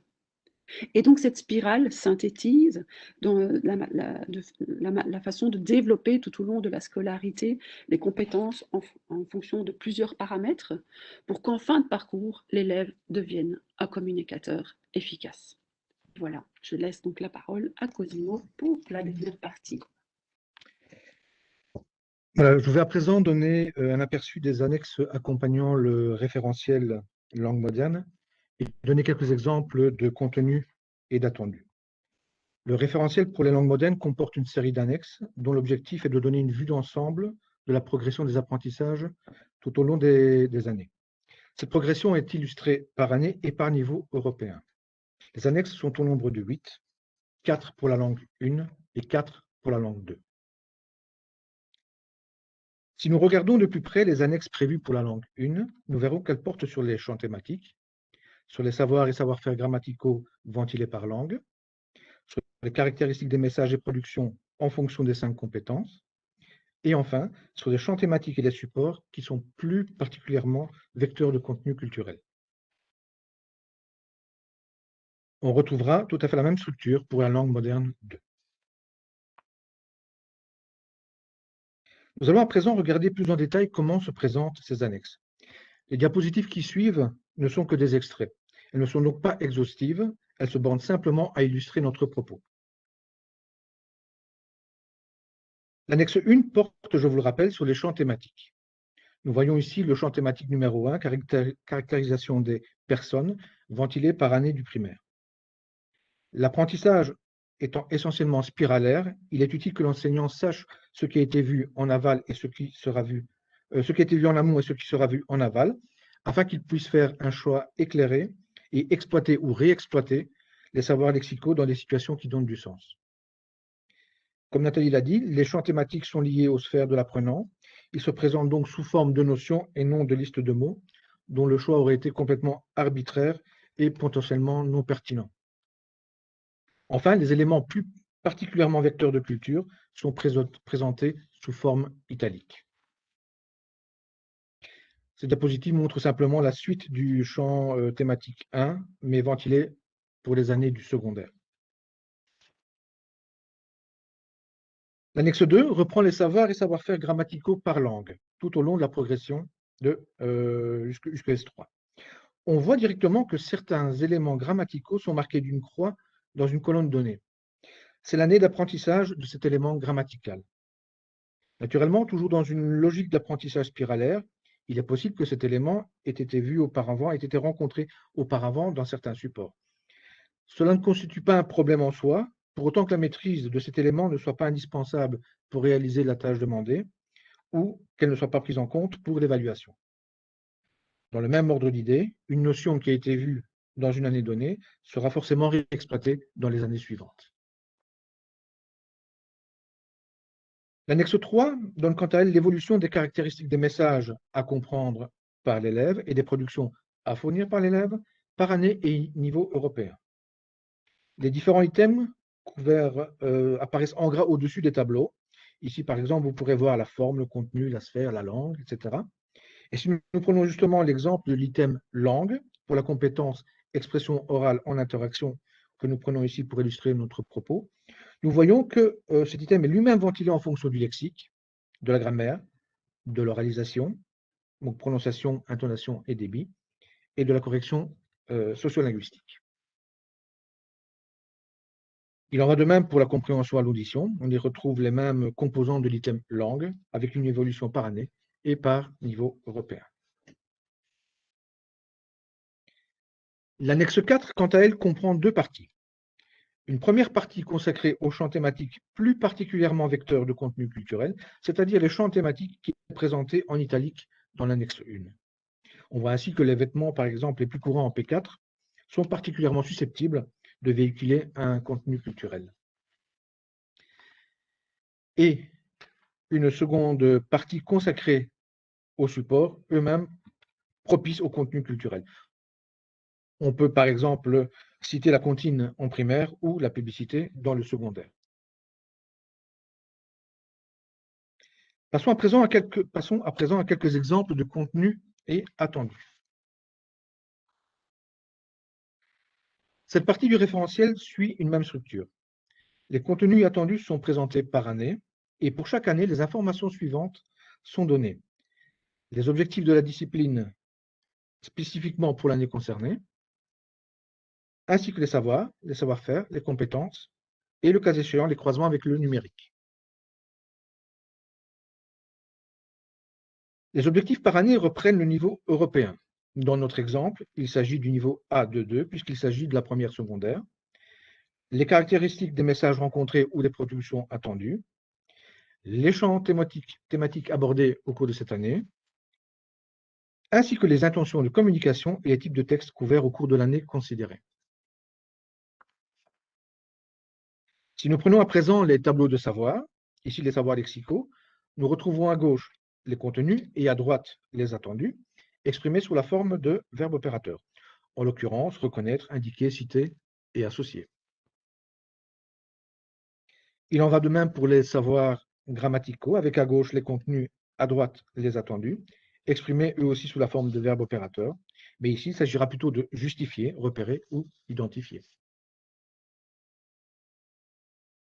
Et donc cette spirale synthétise dans la façon de développer tout au long de la scolarité les compétences en fonction de plusieurs paramètres pour qu'en fin de parcours, l'élève devienne un communicateur efficace. Voilà, je laisse donc la parole à Cosimo pour la dernière partie. Voilà, je vais à présent donner un aperçu des annexes accompagnant le référentiel langue moderne et donner quelques exemples de contenu et d'attendus. Le référentiel pour les langues modernes comporte une série d'annexes dont l'objectif est de donner une vue d'ensemble de la progression des apprentissages tout au long des années. Cette progression est illustrée par année et par niveau européen. Les annexes sont au nombre de 8, 4 pour la langue 1 et 4 pour la langue 2. Si nous regardons de plus près les annexes prévues pour la langue 1, nous verrons qu'elles portent sur les champs thématiques, sur les savoirs et savoir-faire grammaticaux ventilés par langue, sur les caractéristiques des messages et productions en fonction des 5 compétences, et enfin, sur les champs thématiques et les supports qui sont plus particulièrement vecteurs de contenu culturel. On retrouvera tout à fait la même structure pour la langue moderne 2. Nous allons à présent regarder plus en détail comment se présentent ces annexes. Les diapositives qui suivent ne sont que des extraits. Elles ne sont donc pas exhaustives, elles se bornent simplement à illustrer notre propos. L'annexe 1 porte, je vous le rappelle, sur les champs thématiques. Nous voyons ici le champ thématique numéro 1, caractérisation des personnes, ventilé par année du primaire. L'apprentissage étant essentiellement spiralaire, il est utile que l'enseignant sache ce qui a été vu en aval et ce qui sera vu, ce qui a été vu en amont et ce qui sera vu en aval, afin qu'il puisse faire un choix éclairé et exploiter ou réexploiter les savoirs lexicaux dans des situations qui donnent du sens. Comme Nathalie l'a dit, les champs thématiques sont liés aux sphères de l'apprenant. Ils se présentent donc sous forme de notions et non de listes de mots, dont le choix aurait été complètement arbitraire et potentiellement non pertinent. Enfin, les éléments plus particulièrement vecteurs de culture sont présentés sous forme italique. Cette diapositive montre simplement la suite du champ thématique 1, mais ventilé pour les années du secondaire. L'annexe 2 reprend les savoirs et savoir-faire grammaticaux par langue, tout au long de la progression jusqu'à S3. On voit directement que certains éléments grammaticaux sont marqués d'une croix dans une colonne donnée. C'est l'année d'apprentissage de cet élément grammatical. Naturellement, toujours dans une logique d'apprentissage spiralaire, il est possible que cet élément ait été vu auparavant, ait été rencontré auparavant dans certains supports. Cela ne constitue pas un problème en soi, pour autant que la maîtrise de cet élément ne soit pas indispensable pour réaliser la tâche demandée ou qu'elle ne soit pas prise en compte pour l'évaluation. Dans le même ordre d'idée, une notion qui a été vue dans une année donnée sera forcément réexploitée dans les années suivantes. L'annexe 3 donne quant à elle l'évolution des caractéristiques des messages à comprendre par l'élève et des productions à fournir par l'élève par année et niveau européen. Les différents items couverts apparaissent en gras au-dessus des tableaux. Ici, par exemple, vous pourrez voir la forme, le contenu, la sphère, la langue, etc. Et si nous prenons justement l'exemple de l'item langue pour la compétence expression orale en interaction que nous prenons ici pour illustrer notre propos, nous voyons que cet item est lui-même ventilé en fonction du lexique, de la grammaire, de l'oralisation, donc prononciation, intonation et débit, et de la correction sociolinguistique. Il en va de même pour la compréhension à l'audition. On y retrouve les mêmes composants de l'item langue, avec une évolution par année et par niveau européen. L'annexe 4, quant à elle, comprend deux parties. Une première partie consacrée aux champs thématiques plus particulièrement vecteurs de contenu culturel, c'est-à-dire les champs thématiques qui sont présentés en italique dans l'annexe 1. On voit ainsi que les vêtements, par exemple, les plus courants en P4, sont particulièrement susceptibles de véhiculer un contenu culturel. Et une seconde partie consacrée aux supports eux-mêmes propices au contenu culturel. On peut par exemple citer la comptine en primaire ou la publicité dans le secondaire. Passons à présent à quelques exemples de contenus et attendus. Cette partie du référentiel suit une même structure. Les contenus attendus sont présentés par année et pour chaque année, les informations suivantes sont données. Les objectifs de la discipline spécifiquement pour l'année concernée, ainsi que les savoirs, les savoir-faire, les compétences et le cas échéant, les croisements avec le numérique. Les objectifs par année reprennent le niveau européen. Dans notre exemple, il s'agit du niveau A22 puisqu'il s'agit de la première secondaire. Les caractéristiques des messages rencontrés ou des productions attendues, les champs thématiques abordés au cours de cette année, ainsi que les intentions de communication et les types de textes couverts au cours de l'année considérée. Si nous prenons à présent les tableaux de savoir, ici les savoirs lexicaux, nous retrouvons à gauche les contenus et à droite les attendus, exprimés sous la forme de verbes opérateurs, en l'occurrence reconnaître, indiquer, citer et associer. Il en va de même pour les savoirs grammaticaux, avec à gauche les contenus, à droite les attendus, exprimés eux aussi sous la forme de verbes opérateurs, mais ici il s'agira plutôt de justifier, repérer ou identifier.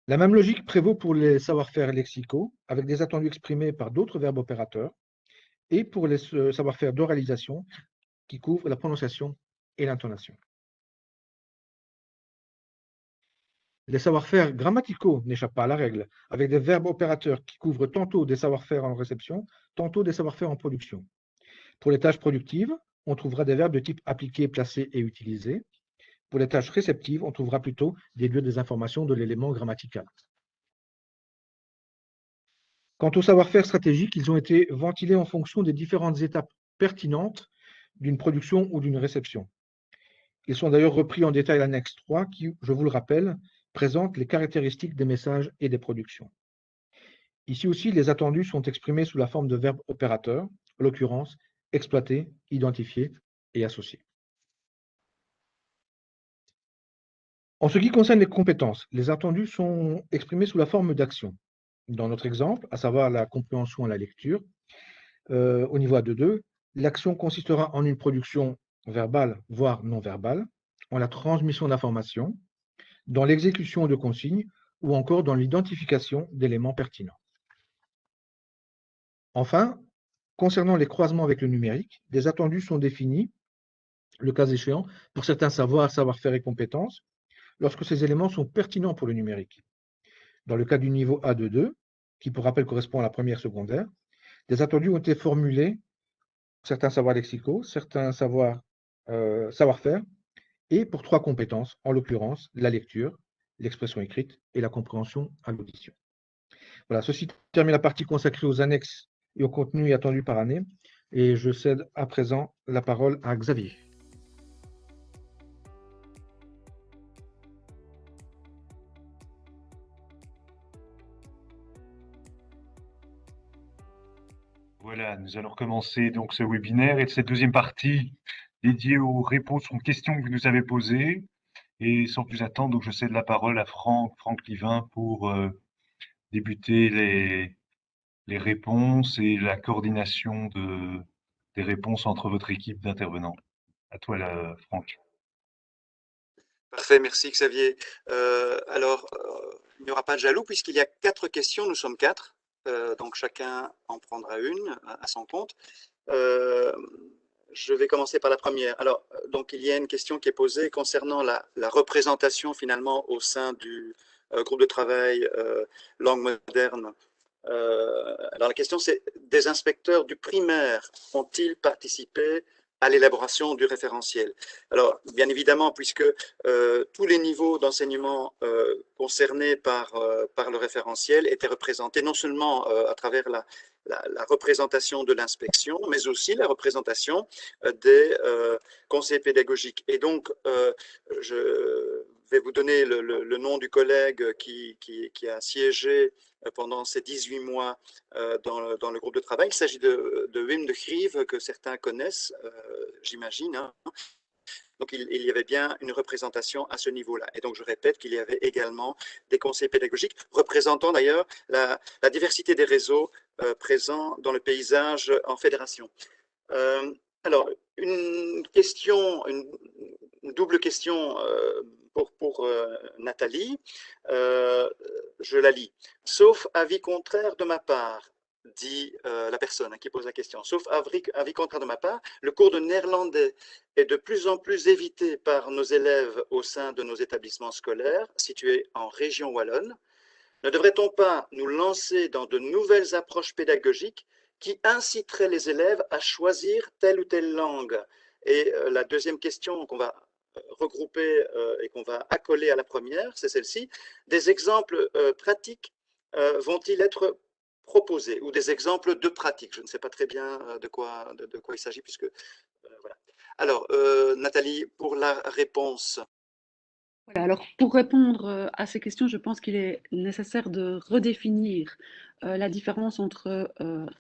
La même logique prévaut pour les savoir-faire lexicaux, avec des attendus exprimés par d'autres verbes opérateurs, et pour les savoir-faire d'oralisation, qui couvrent la prononciation et l'intonation. Les savoir-faire grammaticaux n'échappent pas à la règle, avec des verbes opérateurs qui couvrent tantôt des savoir-faire en réception, tantôt des savoir-faire en production. Pour les tâches productives, on trouvera des verbes de type appliquer, placer et utiliser. Pour les tâches réceptives, on trouvera plutôt déduire des informations de l'élément grammatical. Quant au savoir-faire stratégique, ils ont été ventilés en fonction des différentes étapes pertinentes d'une production ou d'une réception. Ils sont d'ailleurs repris en détail à l'annexe 3 qui, je vous le rappelle, présente les caractéristiques des messages et des productions. Ici aussi, les attendus sont exprimés sous la forme de verbes opérateurs, en l'occurrence exploiter, identifier et associer. En ce qui concerne les compétences, les attendus sont exprimés sous la forme d'actions. Dans notre exemple, à savoir la compréhension et la lecture, au niveau A22, l'action consistera en une production verbale, voire non verbale, en la transmission d'informations, dans l'exécution de consignes ou encore dans l'identification d'éléments pertinents. Enfin, concernant les croisements avec le numérique, des attendus sont définis, le cas échéant, pour certains savoirs, savoir-faire et compétences, lorsque ces éléments sont pertinents pour le numérique. Dans le cas du niveau A22, qui pour rappel correspond à la première secondaire, des attendus ont été formulés, certains savoirs lexicaux, certains savoir-faire, et pour 3 compétences, en l'occurrence la lecture, l'expression écrite et la compréhension à l'audition. Voilà, ceci termine la partie consacrée aux annexes et au contenu attendu par année, et je cède à présent la parole à Xavier. Voilà, nous allons recommencer donc ce webinaire et cette deuxième partie dédiée aux réponses aux questions que vous nous avez posées. Et sans plus attendre, donc je cède la parole à Franck Livin pour débuter les réponses et la coordination des réponses entre votre équipe d'intervenants. À toi, là, Franck. Parfait, merci Xavier. Il n'y aura pas de jaloux puisqu'il y a 4 questions, nous sommes 4. donc chacun en prendra une à son compte. Je vais commencer par la première. Alors, donc, il y a une question qui est posée concernant la représentation finalement au sein du groupe de travail langue moderne. Alors, la question c'est, des inspecteurs du primaire ont-ils participé à l'élaboration du référentiel? Alors, bien évidemment, puisque tous les niveaux d'enseignement concernés par le référentiel étaient représentés non seulement à travers la représentation de l'inspection, mais aussi la représentation des conseillers pédagogiques. Et donc, je vais vous donner le nom du collègue qui a siégé pendant ces 18 mois dans le groupe de travail. Il s'agit de Wim de Grieve, que certains connaissent, j'imagine. Hein. Donc, il y avait bien une représentation à ce niveau-là. Et donc, je répète qu'il y avait également des conseillers pédagogiques représentant d'ailleurs la diversité des réseaux présents dans le paysage en fédération. Alors, une double question pour Nathalie. Je la lis. Sauf avis contraire de ma part, dit la personne qui pose la question, sauf avis contraire de ma part, le cours de néerlandais est de plus en plus évité par nos élèves au sein de nos établissements scolaires situés en région wallonne. Ne devrait-on pas nous lancer dans de nouvelles approches pédagogiques qui inciteraient les élèves à choisir telle ou telle langue? Et la deuxième question qu'on va regrouper et qu'on va accoler à la première, c'est celle-ci. Des exemples pratiques vont-ils être proposés, ou des exemples de pratiques? Je ne sais pas très bien de quoi il s'agit, puisque voilà. Alors, Nathalie, pour la réponse. Voilà, alors pour répondre à ces questions, je pense qu'il est nécessaire de redéfinir la différence entre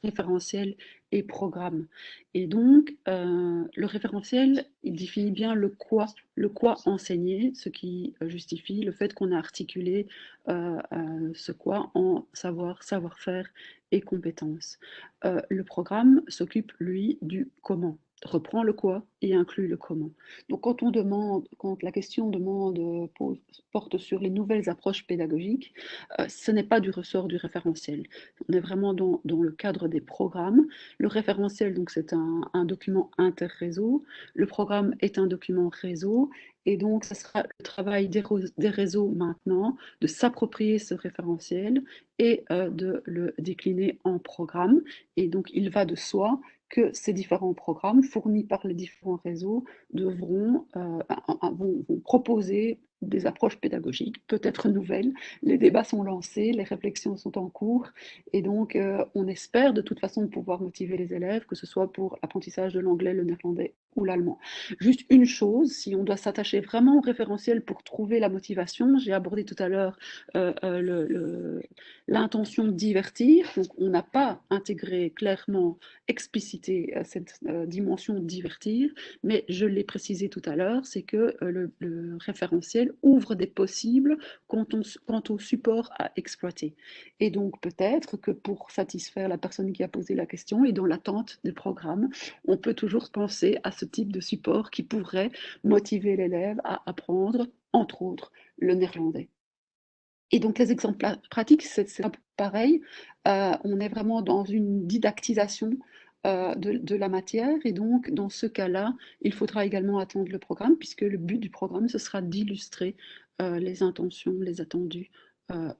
référentiel et programme. Et donc, le référentiel, il définit bien le quoi enseigner, ce qui justifie le fait qu'on a articulé ce quoi en savoir-faire et compétences. Le programme s'occupe, lui, du comment, reprend le quoi et inclut le comment. Donc quand la question porte sur les nouvelles approches pédagogiques, ce n'est pas du ressort du référentiel. On est vraiment dans le cadre des programmes. Le référentiel, donc, c'est un document interréseau. Le programme est un document réseau. Et donc, ce sera le travail des réseaux maintenant de s'approprier ce référentiel et de le décliner en programme. Et donc, il va de soi que ces différents programmes fournis par les différents réseaux vont proposer des approches pédagogiques, peut-être nouvelles. Les débats sont lancés, les réflexions sont en cours, et donc on espère de toute façon pouvoir motiver les élèves, que ce soit pour l'apprentissage de l'anglais, le néerlandais ou l'allemand. Juste une chose, si on doit s'attacher vraiment au référentiel pour trouver la motivation, j'ai abordé tout à l'heure l'intention de divertir, donc on n'a pas intégré clairement, explicité cette dimension de divertir, mais je l'ai précisé tout à l'heure, c'est que le référentiel ouvre des possibles quant au support à exploiter. Et donc peut-être que pour satisfaire la personne qui a posé la question et dans l'attente des programmes, on peut toujours penser à ce type de support qui pourrait motiver l'élève à apprendre, entre autres, le néerlandais. Et donc les exemples pratiques, c'est pareil, on est vraiment dans une didactisation de la matière, et donc dans ce cas-là, il faudra également attendre le programme, puisque le but du programme, ce sera d'illustrer les intentions, les attendus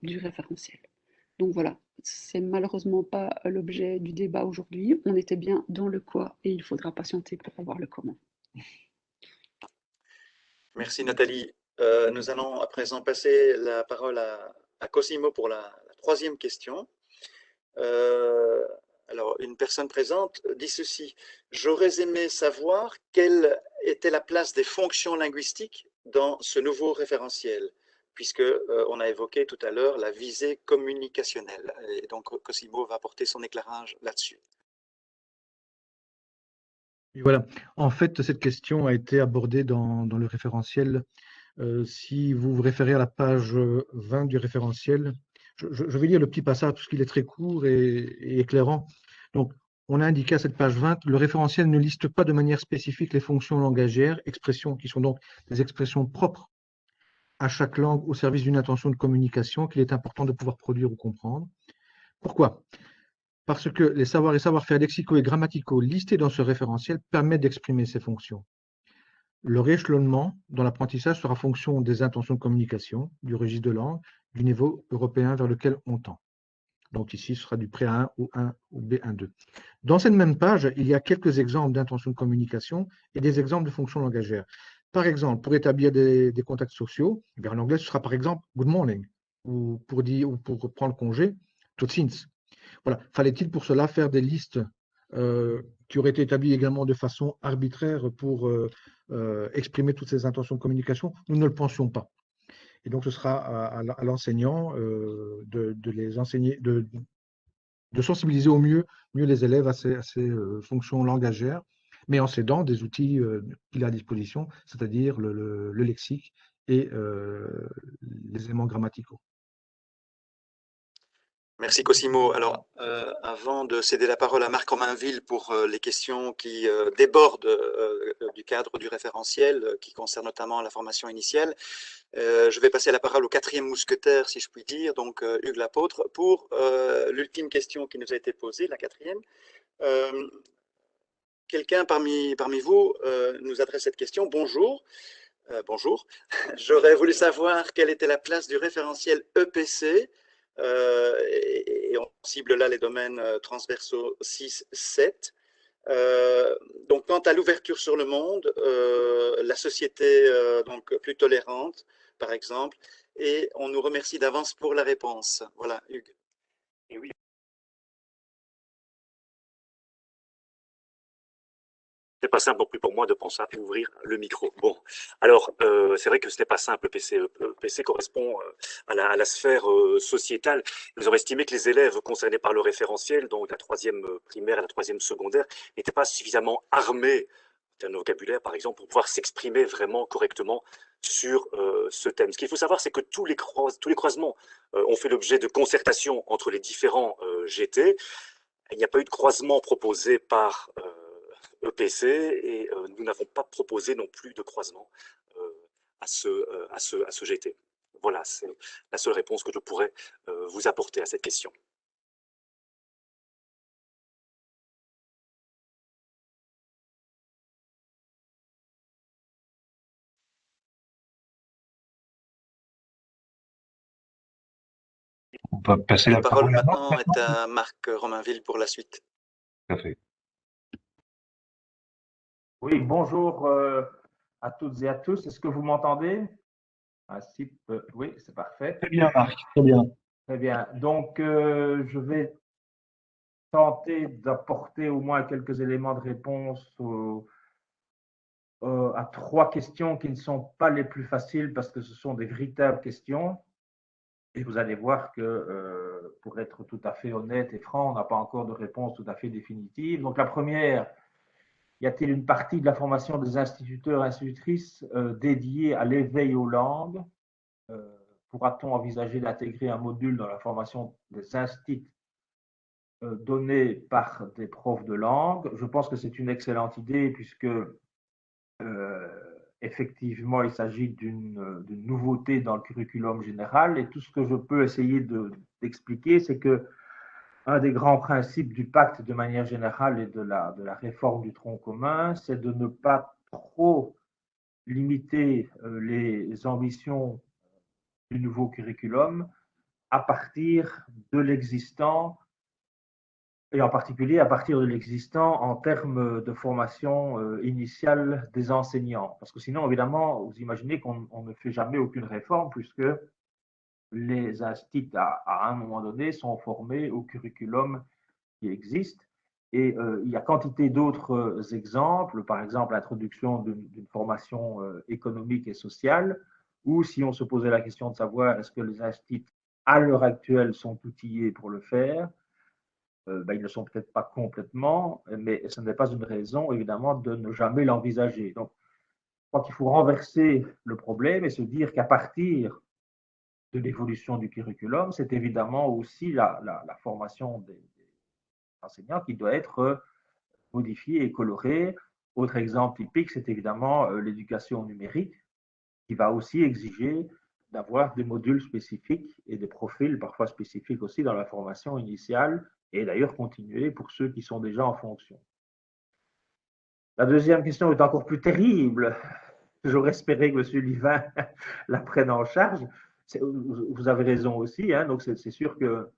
du référentiel. Donc voilà, c'est malheureusement pas l'objet du débat aujourd'hui, on était bien dans le quoi, et il faudra patienter pour avoir le comment. Merci Nathalie. Nous allons à présent passer la parole à Cosimo pour la troisième question. Alors, une personne présente dit ceci: j'aurais aimé savoir quelle était la place des fonctions linguistiques dans ce nouveau référentiel, puisque on a évoqué tout à l'heure la visée communicationnelle. Et donc, Cosimo va apporter son éclairage là-dessus. Et voilà. En fait, cette question a été abordée dans le référentiel. Si vous vous référez à la page 20 du référentiel, je vais lire le petit passage parce qu'il est très court et éclairant. Donc, on a indiqué à cette page 20, le référentiel ne liste pas de manière spécifique les fonctions langagières, expressions qui sont donc des expressions propres à chaque langue au service d'une intention de communication qu'il est important de pouvoir produire ou comprendre. Pourquoi? Parce que les savoirs et savoir-faire lexicaux et grammaticaux listés dans ce référentiel permettent d'exprimer ces fonctions. Le rééchelonnement dans l'apprentissage sera fonction des intentions de communication, du registre de langue, du niveau européen vers lequel on tend. Donc ici, ce sera du pré-A1 ou 1 ou B1-2. Dans cette même page, il y a quelques exemples d'intentions de communication et des exemples de fonctions langagères. Par exemple, pour établir des contacts sociaux, en anglais, ce sera par exemple good morning, ou pour prendre congé, tot ziens. Voilà. Fallait-il pour cela faire des listes qui auraient été établies également de façon arbitraire pour exprimer toutes ces intentions de communication? Nous ne le pensions pas. Et donc, ce sera à l'enseignant de les enseigner, de sensibiliser au mieux les élèves à ces fonctions langagères, mais en s'aidant des outils qu'il a à disposition, c'est-à-dire le lexique et les éléments grammaticaux. Merci Cosimo. Alors, avant de céder la parole à Marc Romainville pour les questions qui débordent du cadre du référentiel, qui concernent notamment la formation initiale, je vais passer la parole au quatrième mousquetaire, si je puis dire, donc Hugues Lapôtre, pour l'ultime question qui nous a été posée, la quatrième. Quelqu'un parmi vous nous adresse cette question. Bonjour. Bonjour. J'aurais voulu savoir quelle était la place du référentiel EPC, et on cible là les domaines transversaux 6, 7. Donc, quant à l'ouverture sur le monde, la société donc plus tolérante, par exemple, et on nous remercie d'avance pour la réponse. Voilà, Hugues. Et oui. C'est pas simple non plus pour moi de penser à ouvrir le micro. Bon, alors c'est vrai que ce n'est pas simple. PC correspond à la sphère sociétale. Nous avons estimé que les élèves concernés par le référentiel, donc la 3e primaire et la 3e secondaire, n'étaient pas suffisamment armés d'un vocabulaire, par exemple, pour pouvoir s'exprimer vraiment correctement sur ce thème. Ce qu'il faut savoir, c'est que tous les croisements ont fait l'objet de concertations entre les différents GT. Il n'y a pas eu de croisement proposé par EPC et nous n'avons pas proposé non plus de croisement à ce GT. Voilà, c'est la seule réponse que je pourrais vous apporter à cette question. On va passer la parole maintenant est à Marc Romainville pour la suite. Tout à fait. Oui, bonjour à toutes et à tous. Est-ce que vous m'entendez? Oui, c'est parfait. Très bien, Marc. Très bien. Très bien. Donc, je vais tenter d'apporter au moins quelques éléments de réponse à 3 questions qui ne sont pas les plus faciles parce que ce sont des véritables questions. Et vous allez voir que, pour être tout à fait honnête et franc, on n'a pas encore de réponse tout à fait définitive. Donc, la première, y a-t-il une partie de la formation des instituteurs et institutrices dédiée à l'éveil aux langues? Pourra-t-on envisager d'intégrer un module dans la formation des instituts donné par des profs de langue? Je pense que c'est une excellente idée puisque effectivement, il s'agit d'une nouveauté dans le curriculum général et tout ce que je peux essayer d'expliquer, c'est que un des grands principes du pacte de manière générale et de la réforme du tronc commun, c'est de ne pas trop limiter les ambitions du nouveau curriculum à partir de l'existant et en particulier à partir de l'existant en termes de formation initiale des enseignants. Parce que sinon, évidemment, vous imaginez qu'on ne fait jamais aucune réforme puisque les instituts, à un moment donné, sont formés au curriculum qui existe. Et il y a quantité d'autres exemples, par exemple l'introduction d'une formation économique et sociale, ou si on se posait la question de savoir est-ce que les instituts, à l'heure actuelle, sont outillés pour le faire, ils ne sont peut-être pas complètement, mais ce n'est pas une raison, évidemment, de ne jamais l'envisager. Donc, je crois qu'il faut renverser le problème et se dire qu'à partir de l'évolution du curriculum, c'est évidemment aussi la formation des enseignants qui doit être modifiée et colorée. Autre exemple typique, c'est évidemment l'éducation numérique qui va aussi exiger d'avoir des modules spécifiques et des profils parfois spécifiques aussi dans la formation initiale et d'ailleurs continuer pour ceux qui sont déjà en fonction. La deuxième question est encore plus terrible. J'aurais espéré que M. Livin la prenne en charge. Vous avez raison aussi, hein, donc c'est sûr que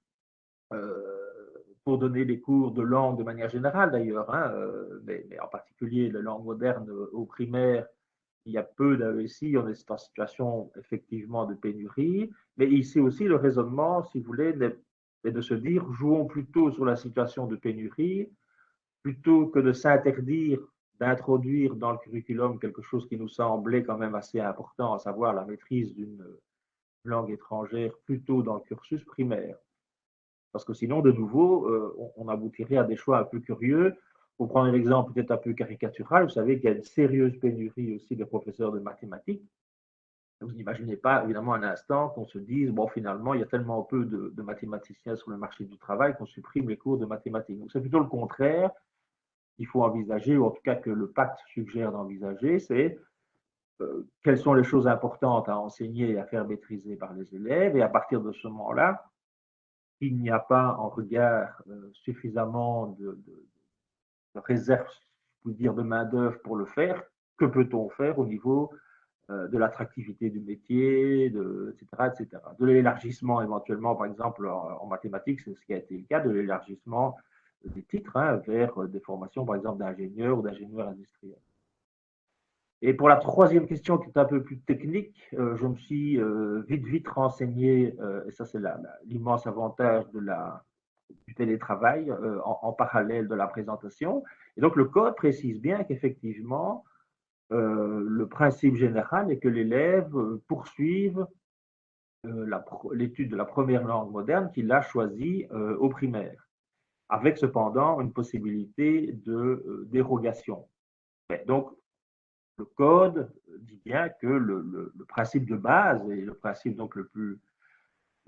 pour donner les cours de langue de manière générale d'ailleurs, hein, mais en particulier la langue moderne au primaire, il y a peu d'AESI, on est en situation effectivement de pénurie, mais ici aussi le raisonnement, si vous voulez, est de se dire jouons plutôt sur la situation de pénurie, plutôt que de s'interdire d'introduire dans le curriculum quelque chose qui nous semblait quand même assez important, à savoir la maîtrise d'une langue étrangère plutôt dans le cursus primaire. Parce que sinon, de nouveau, on aboutirait à des choix un peu curieux. Pour prendre un exemple peut-être un peu caricatural, vous savez qu'il y a une sérieuse pénurie aussi de professeurs de mathématiques. Vous n'imaginez pas, évidemment, un instant qu'on se dise, bon, finalement, il y a tellement peu de mathématiciens sur le marché du travail qu'on supprime les cours de mathématiques. Donc, c'est plutôt le contraire qu'il faut envisager, ou en tout cas que le pacte suggère d'envisager, c'est quelles sont les choses importantes à enseigner et à faire maîtriser par les élèves, et à partir de ce moment-là, il n'y a pas en regard suffisamment de réserve, je peux dire, de main-d'œuvre pour le faire, que peut-on faire au niveau de l'attractivité du métier, etc., etc. De l'élargissement éventuellement, par exemple, en mathématiques, c'est ce qui a été le cas, de l'élargissement des titres hein, vers des formations, par exemple, d'ingénieurs ou d'ingénieurs industriels. Et pour la troisième question qui est un peu plus technique, je me suis vite renseigné, et ça c'est l'immense avantage du télétravail en parallèle de la présentation. Et donc le code précise bien qu'effectivement, le principe général est que l'élève poursuive l'étude de la première langue moderne qu'il a choisie au primaire, avec cependant une possibilité de dérogation. Donc, le code dit bien que le principe de base et le principe donc le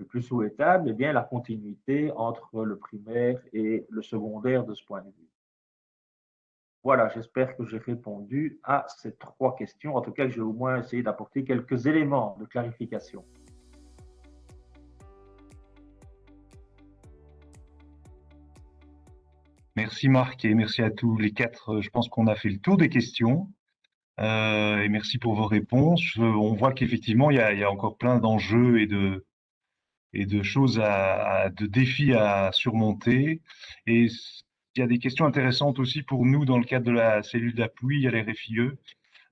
plus souhaitable est bien la continuité entre le primaire et le secondaire de ce point de vue. Voilà, j'espère que j'ai répondu à ces trois questions. En tout cas, j'ai au moins essayé d'apporter quelques éléments de clarification. Merci Marc et merci à tous les quatre. Je pense qu'on a fait le tour des questions. Et merci pour vos réponses. On voit qu'effectivement, il y a encore plein d'enjeux et de choses de défis à surmonter. Et il y a des questions intéressantes aussi pour nous dans le cadre de la cellule d'appui à l'RFIE.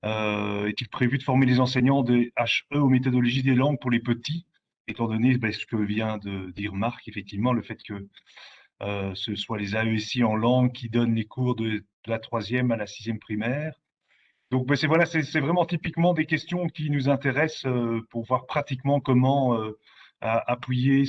Est-il prévu de former les enseignants de HE aux méthodologies des langues pour les petits, étant donné ce que vient de dire Marc, effectivement, le fait que ce soit les AESI en langue qui donnent les cours de la 3e à la 6e primaire. Donc, c'est vraiment typiquement des questions qui nous intéressent pour voir pratiquement comment appuyer,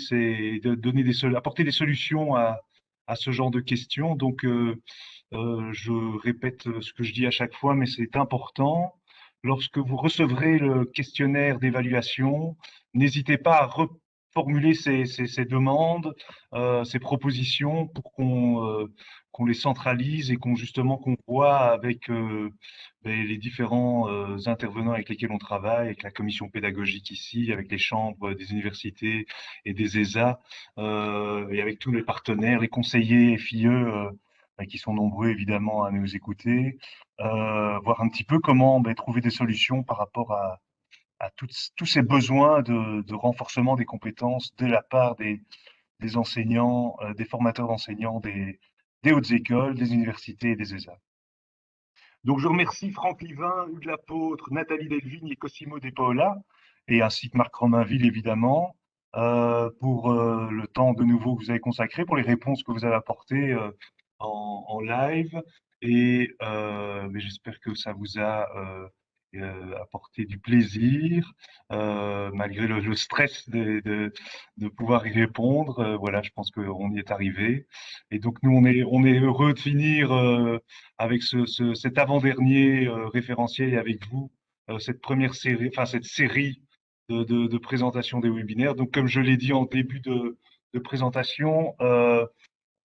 apporter des solutions à ce genre de questions. Donc, je répète ce que je dis à chaque fois, mais c'est important. Lorsque vous recevrez le questionnaire d'évaluation, n'hésitez pas à reformuler ces demandes, ces propositions pour qu'on les centralise et qu'on voit avec les différents intervenants avec lesquels on travaille, avec la commission pédagogique ici, avec les chambres des universités et des ESA, et avec tous les partenaires, les conseillers FIE, qui sont nombreux évidemment à nous écouter, voir un petit peu comment trouver des solutions par rapport à tous ces besoins de renforcement des compétences de la part des enseignants, des formateurs d'enseignants, des hautes écoles, des universités et des ESA. Donc, je remercie Franck Livin, Hugues Lapôtre, Nathalie Delvigne et Cosimo De Paola, et ainsi que Marc Romainville, évidemment, pour le temps de nouveau que vous avez consacré, pour les réponses que vous avez apportées en live. Et j'espère que ça vous a apporté du plaisir, malgré le stress de pouvoir y répondre. Voilà, je pense qu'on y est arrivé. Et donc, nous, on est heureux de finir avec cet avant-dernier référentiel et avec vous, cette première série, cette série de présentation des webinaires. Donc, comme je l'ai dit en début de présentation,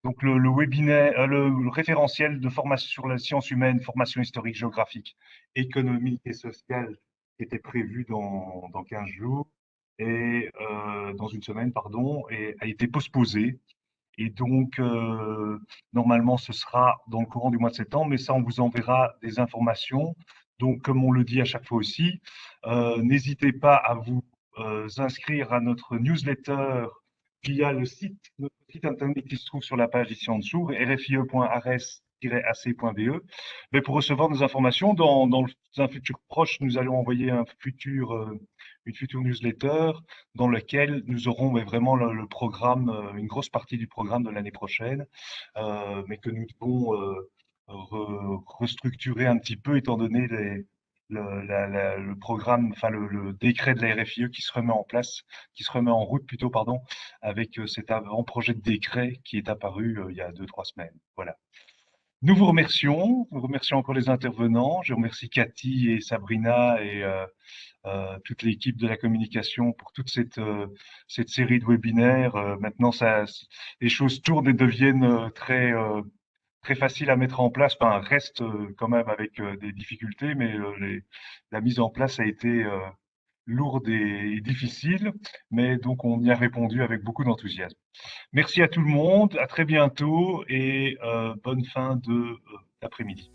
donc le webinaire, le référentiel de formation sur la science humaine, formation historique, géographique, économique et sociale était prévu dans 15 jours et dans une semaine, pardon, et a été postposée. Et donc, normalement, ce sera dans le courant du mois de septembre, mais ça, on vous enverra des informations. Donc, comme on le dit à chaque fois aussi, n'hésitez pas à vous inscrire à notre newsletter via notre site internet qui se trouve sur la page ici en dessous, rfie.ares-ac.be. Mais pour recevoir nos informations, dans un futur proche, nous allons envoyer une future newsletter dans laquelle nous aurons vraiment le programme, une grosse partie du programme de l'année prochaine, mais que nous devons restructurer un petit peu étant donné le programme, enfin le décret de la RFIE qui se remet en place, qui se remet en route plutôt, pardon, avec cet avant-projet de décret qui est apparu il y a 2-3 semaines. Voilà. Nous vous remercions encore les intervenants. Je remercie Cathy et Sabrina et toute l'équipe de la communication pour toute cette série de webinaires. Maintenant, les choses tournent et deviennent très faciles à mettre en place. Enfin, reste quand même avec des difficultés, mais la mise en place a été lourde et difficile, mais donc on y a répondu avec beaucoup d'enthousiasme. Merci à tout le monde, à très bientôt et bonne fin d'après-midi.